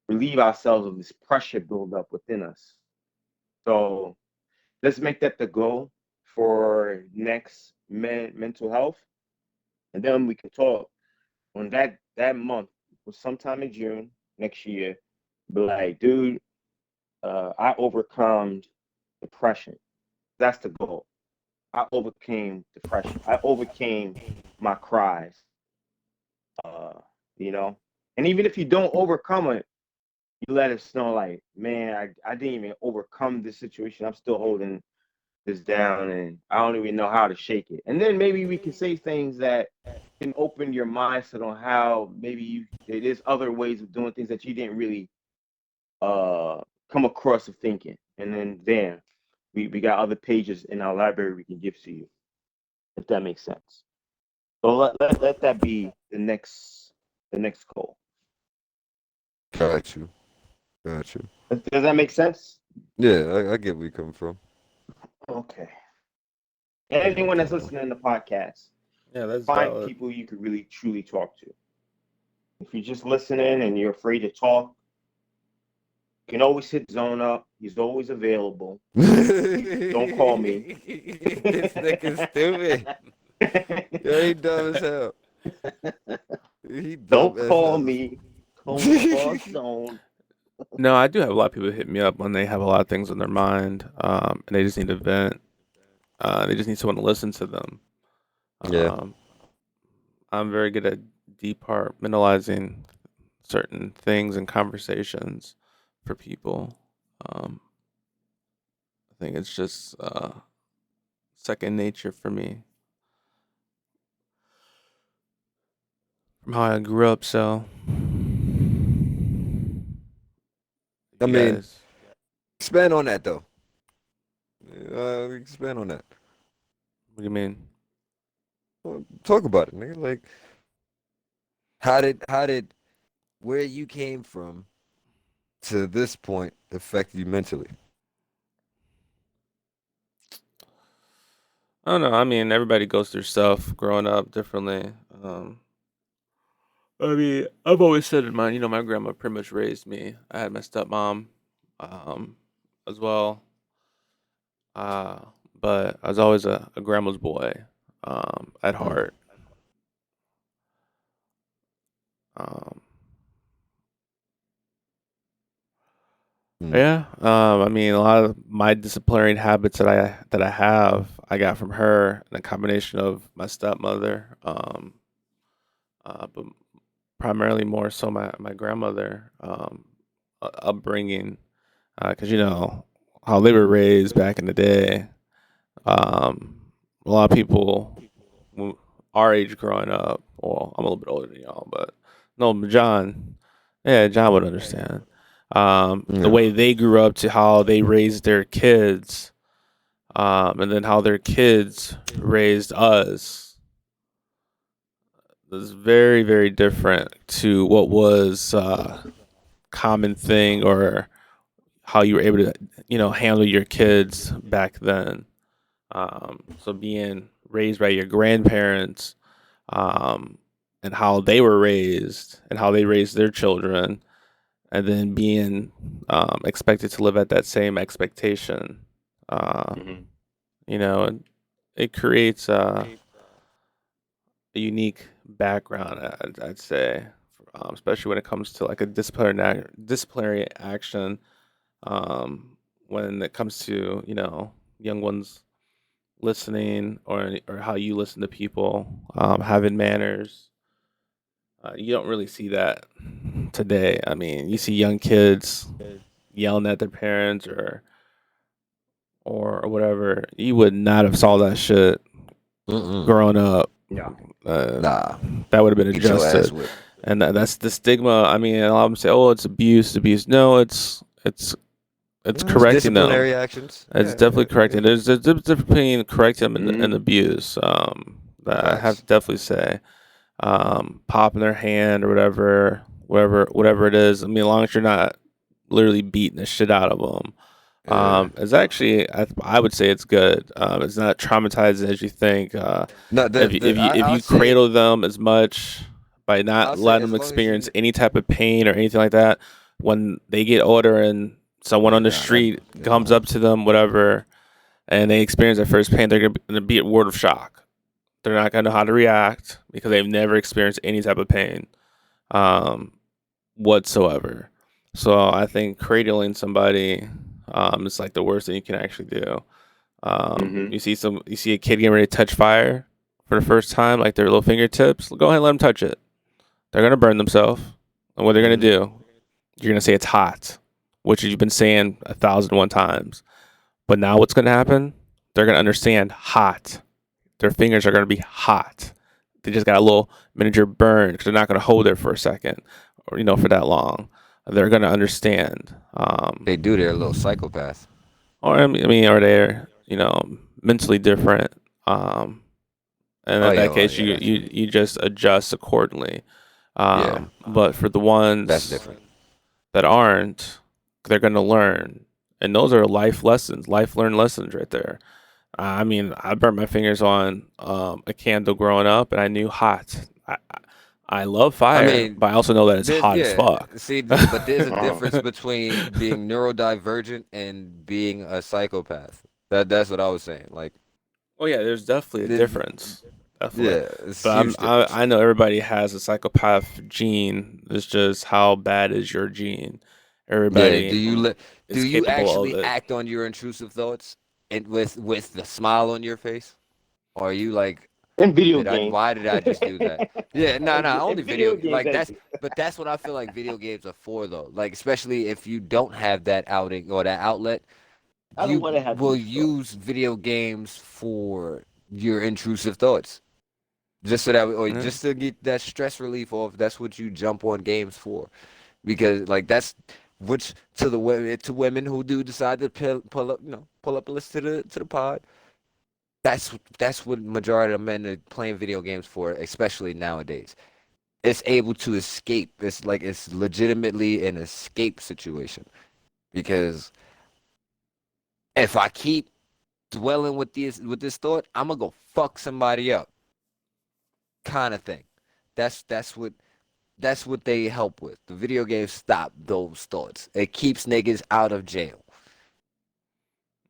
relieve ourselves of this pressure buildup within us. So let's make that the goal for next mental health. And then we can talk on that month, or sometime in June next year. Be like, dude, I overcome depression. That's the goal. I overcame depression. I overcame my cries. Uh, you know, and even if you don't overcome it, you let us know, like, man, I didn't even overcome this situation. I'm still holding this down, and I don't even know how to shake it. And then maybe we can say things that can open your mindset on how maybe it is other ways of doing things that you didn't really uh come across of thinking. And then there, we got other pages in our library we can give to you, if that makes sense. So let that be the next goal. Got you. Got you. Does that make sense? Yeah, I get where you coming from. Okay. I And get where you anyone that's coming from. listening to the podcast, Yeah, that's find valid. people you could really truly talk to. If you're just listening and you're afraid to talk, you can always hit Zone up. He's always available. Don't call me. This nigga's stupid. Yeah, he dumb as hell. He dumb Don't as call hell. me. Call Zone. No, I do have a lot of people hit me up when they have a lot of things on their mind, and they just need to vent. They just need someone to listen to them. Yeah. Um, I'm very good at departmentalizing certain things and conversations for people. Um, I think it's just second nature for me from how I grew up. So, I you mean, guys, expand on that though. Expand on that. what do you mean? Well, talk about it, nigga. Like, how did where you came from to this point affect you mentally? I don't know. I mean, everybody goes through stuff growing up differently. I mean, I've always said in my, my grandma pretty much raised me. I had my stepmom, um, as well. Uh, but I was always a grandma's boy, at Mm, heart. Um, mm, yeah. I mean, a lot of my disciplinary habits that I have, I got from her, and a combination of my stepmother, but primarily more so my grandmother, upbringing, because how they were raised back in the day. Um, a lot of people our age growing up. Well, I'm a little bit older than y'all, but no, John. Yeah, John would understand. The way they grew up to how they raised their kids, and then how their kids raised us is very, very different to what was common thing or how you were able to, handle your kids back then. So being raised by your grandparents, and how they were raised and how they raised their children, and then being expected to live at that same expectation, Mhm. and it creates a unique background, I'd say, especially when it comes to like a disciplinary action, when it comes to young ones listening or how you listen to people, having manners. You don't really see that today. I mean, you see young kids yelling at their parents or whatever. You would not have saw that shit growing up. No. Nah, That would have been get your ass adjusted, whipped. and that's the stigma. I mean, a lot of them say, "Oh, it's abuse, abuse." No, it's It's correcting them. disciplinary actions. It's Yeah, definitely correcting. There's a difference between correcting them and Mhm. abuse. That I have facts. to definitely say. Popping their hand or whatever it is. I mean, as long as you're not literally beating the shit out of them. Yeah. It's actually, I would say it's good. It's not traumatizing as you think. No, If I'll you say cradle them as much by not I'll say letting as them long as experience you any type of pain or anything like that, when they get older and someone on the nah, that street comes up to them, whatever, and they experience their first pain, they're gonna be at word of shock. They're not gonna know how to react because they've never experienced any type of pain, um, whatsoever. So I think cradling somebody, is like the worst thing you can actually do. Mhm. You see a kid getting ready to touch fire for the first time, like their little fingertips. Go ahead and let them touch it. They're gonna burn themselves. And what they're gonna Mhm. do? You're gonna say it's hot, which you've been saying 1,001 times. But now what's gonna happen? They're gonna understand hot. Their fingers are gonna be hot. They just got a little miniature burn because they're not gonna hold it for a second or for that long. They're gonna understand. they do. They're a little psychopath. Or or they're mentally different. Um, and Oh in yeah, that well, case, yeah, you just adjust accordingly. yeah, But for the that's ones different. that aren't, they're gonna learn, and those are life lessons, life learned lessons right there. I mean, I burnt my fingers on a candle growing up, and I knew hot. I love I fire, mean, but I also know that it's there's hot as yeah. fuck. But there's a Oh. difference between being neurodivergent and being a psychopath. That's what I was saying. Like, Oh yeah, there's definitely a the, difference, definitely. yeah, it's But huge difference. I know everybody has a psychopath gene. It's just how bad is your gene? Yeah. Everybody Do is you capable of actually it. act on your intrusive thoughts and with the smile on your face? Or are you like, In video games. why did I just do that? Yeah, no, no, only In video games, like I that's do. but that's what I feel like video games are for though. Like especially if you don't have that outing or that outlet, I don't you want to have will these thoughts. use video games for your intrusive thoughts. Just so that or Yeah. just to get that stress relief off, that's what you jump on games for. Because like that's which to women who do decide to pull up, pull up a list to the pod. That's what majority of men are playing video games for, especially nowadays. It's able to escape. It's like it's legitimately an escape situation. Because if I keep dwelling with this thought, I'm gonna go fuck somebody up, kind of thing. That's that's what that's what they help with. The video games stop those thoughts. It keeps niggas out of jail,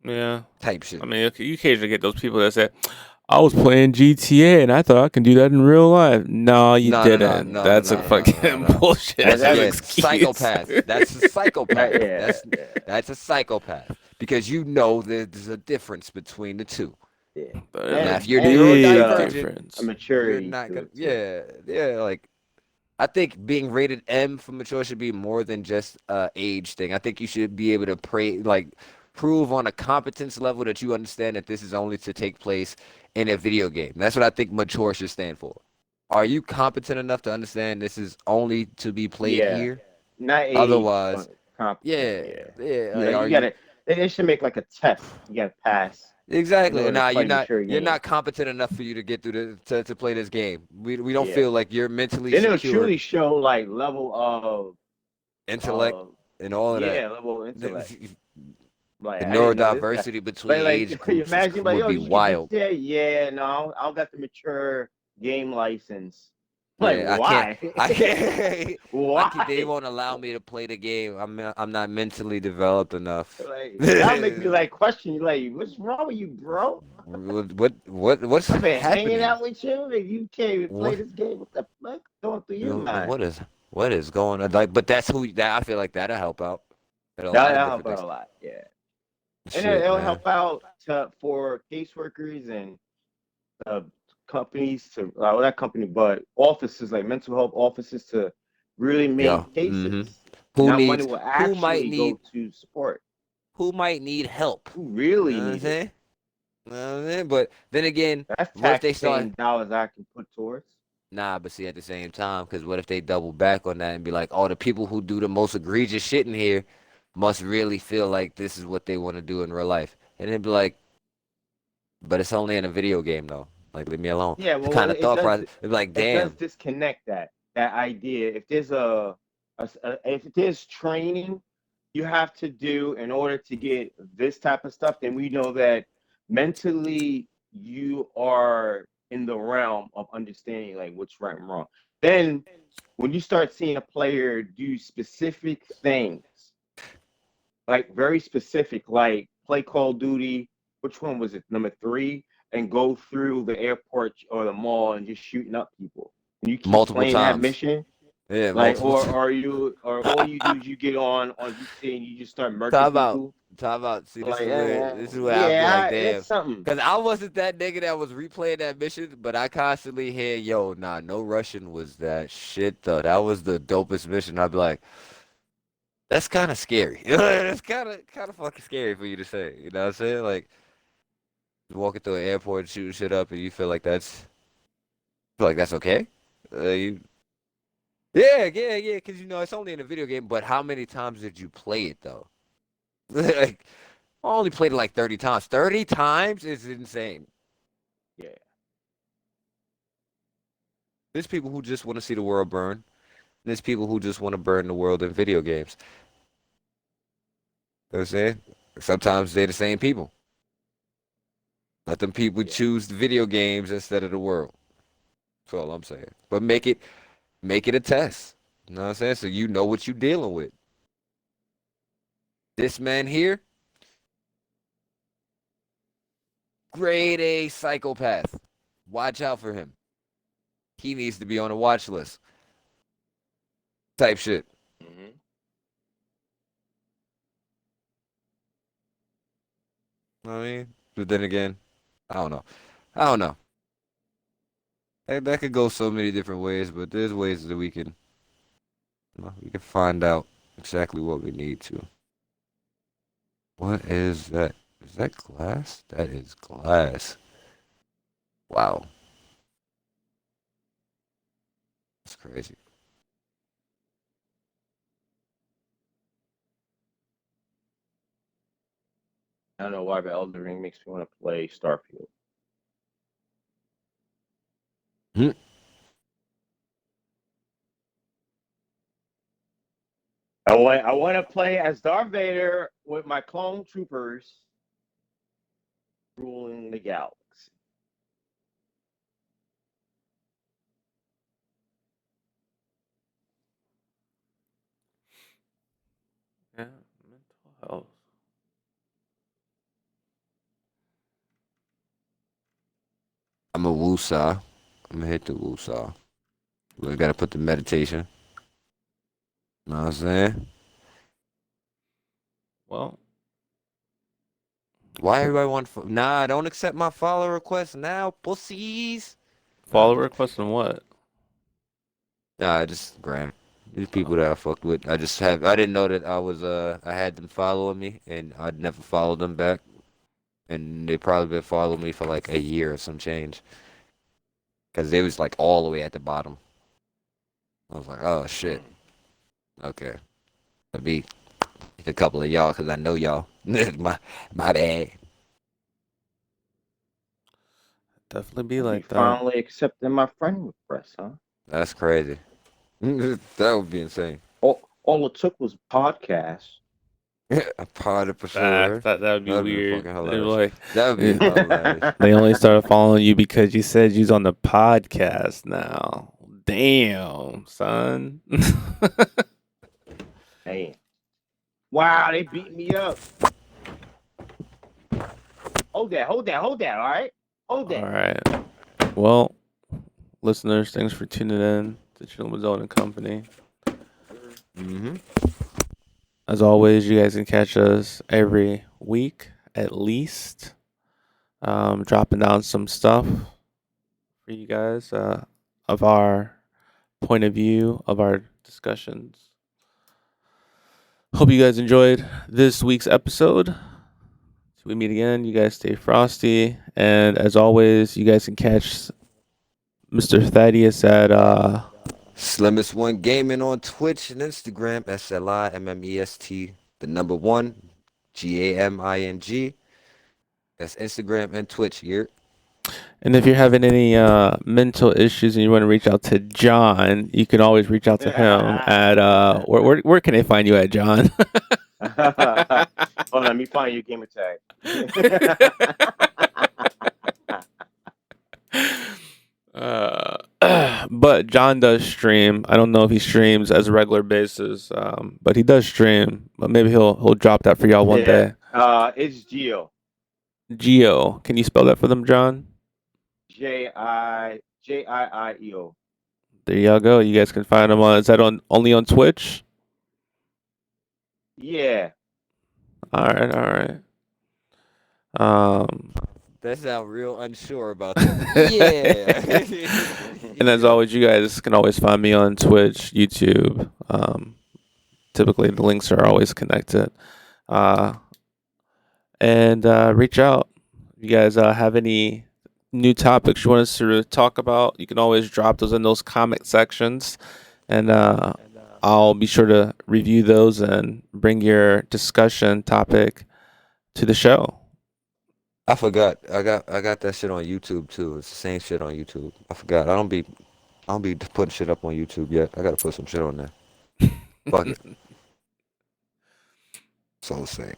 Yeah. type I shit. mean, you occasionally get those people that say, "I was playing GTA and I thought I can do that in real life." No, you No, no, no, didn't. no, no, That's a no, no, no, no, fucking no. bullshit That's ass That's yeah, excuse. psychopath. That's a that, psychopath. yeah, yeah, That's a psychopath because you know there's a difference between the two. yeah. There's a Now, if you're And it's big neurodivergent, a difference. you're maturity not to gonna. it too. Yeah, yeah. Like I think being rated M for mature should be more than just a age thing. I think you should be able to pray like prove on a competence level that you understand that this is only to take place in a video game. That's what I think mature should stand for. Are you competent enough to understand this is only to be played Yeah, here? not age, Otherwise, but competent. yeah, Yeah, yeah. you Like, like are you you gotta. They should make like a test. You gotta pass in exactly? order to Nah, play mature you're games. not competent enough for you to get through to play this game. We don't Yeah, feel like you're mentally then it'll secure, truly show like level intellect, of and all of that. yeah, level of intellect. Like The I didn't know this guy. neurodiversity between Like age you groups imagine, like would yo, be did you get wild. GTA? Yeah, no, I don't got the mature game license. Like Yeah, why? I can't, they Why? won't allow me to play the game. I'm not mentally developed enough. Like that'll make me like question you. Like, what's wrong with you, bro? What's I've been hanging happening? out with you, and you can't even play What, this game. What the fuck going through your mind? what is going on? Like, but that's who that I feel like that'll help out in a lot of That'll different help out things. a lot. Yeah, and Shit, it'll man. help out for caseworkers and uh, companies to well, not company, but offices like mental health offices to really Yeah. make Mm-hmm. cases. Who Now money needs? will Who might actually need? go to support. Who might need help? Who You really know what I'm need it? saying? You know what I'm saying? But then again, That's what if they start? taxpaying dollars I can put towards. Nah, but see, at the same time, because what if they double back on that and be like, oh, the people who do the most egregious shit in here must really feel like this is what they want to do in real life. And then be like, but it's only in a video game, though. Like, leave me alone. Yeah, The well, kind of it thought does. process. It'd be like, It does damn. disconnect that idea. If there's if there's training you have to do in order to get this type of stuff, then we know that mentally you are in the realm of understanding like what's right and wrong. Then when you start seeing a player do specific things, like very specific, like play Call of Duty, which one was it? Number three, and go through the airport or the mall and just shooting up people. And you keep Multiple playing that times. mission, Yeah, like, multiple times. or all you do is you get on GTA and you just start murking Time out. people. Time out. See, Like, this is where I'd be like, yeah, damn. it's something. Because I wasn't that nigga that was replaying that mission, but I constantly hear, yo, nah, no Russian was that shit, though. That was the dopest mission. I'd be like, that's kind of scary. That's kind of fucking scary for you to say. You know what I'm saying? Like, walking through an airport and shooting shit up, and you feel like that's okay? You, yeah, because, you know, it's only in a video game, but how many times did you play it, though? Like, I only played it like 30 times. 30 times is insane. Yeah, There's people who just want to see the world burn. There's people who just want to burn the world in video games. You know what I'm saying? Sometimes they're the same people. Let them people yeah. choose the video games instead of the world. That's all I'm saying. But make it a test. You know what I'm saying? So you know what you're dealing with. This man here, grade A psychopath. Watch out for him. He needs to be on a watch list. Type shit. Hmm. You know what I mean? But then again, I don't know. I don't know. That could go so many different ways, but there's ways that we can find out exactly what we need to. What is that? Is that glass? That is glass. Wow. That's crazy. I don't know why, but Elden Ring makes me want to play Starfield. Hmm. I want to play as Darth Vader with my clone troopers ruling the galaxy. Yeah, mental health. I'm a woosah. I'm gonna hit the woosah. We gotta put the meditation. You know what I'm saying? Well, Why everybody want? Nah, don't accept my follow request now, pussies. Nah, follow request and what? nah, just Graham. These people that I fucked with, I didn't know that I had them following me, and I'd never followed them back, and they probably been following me for like a year or some change, because they was like all the way at the bottom. I was like, oh shit, okay, I beat a couple of y'all because I know y'all. my bad. Definitely be You like that. finally accepting my friend request, huh? That's crazy. That would be insane. All it took was podcast. A part of for sure. That would be That'd be weird. fucking They're hilarious. like, That would be hilarious. they only started following you because you said you's on the podcast now. Damn, son. Man. Wow, they beat me up. Hold that, all right? Hold All that. right. Well, listeners, thanks for tuning in to Chilling with Zone and Company. Mm-hmm. As always, you guys can catch us every week at least. Dropping down some stuff for you guys of our point of view of our discussions. Hope you guys enjoyed this week's episode. Till we meet again, you guys stay frosty. And as always, you guys can catch Mr. Thaddeus at Slimmest One Gaming on Twitch and Instagram. SLIMMEST. The number one. GAMING. That's Instagram and Twitch. Here. and if you're having any mental issues and you want to reach out to John, you can always reach out to him at where can they find you at, John? Hold on, let me find your gamer tag. But John does stream. I don't know if he streams as a regular basis, but he does stream. But maybe he'll drop that for y'all one day. It's Geo. Geo, can you spell that for them, John? Jiieo. There y'all go. You guys can find him on. Is that only on Twitch? Yeah. All right. That sound real unsure about that. Yeah. And as always, you guys can always find me on Twitch, YouTube. Typically, the links are always connected. And reach out. If you guys have any new topics you want us to talk about, you can always drop those in those comment sections. And I'll be sure to review those and bring your discussion topic to the show. I forgot. I got that shit on YouTube too. It's the same shit on YouTube. I forgot. I don't be putting shit up on YouTube yet. I gotta put some shit on there. Fuck it. So same.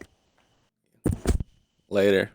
Later.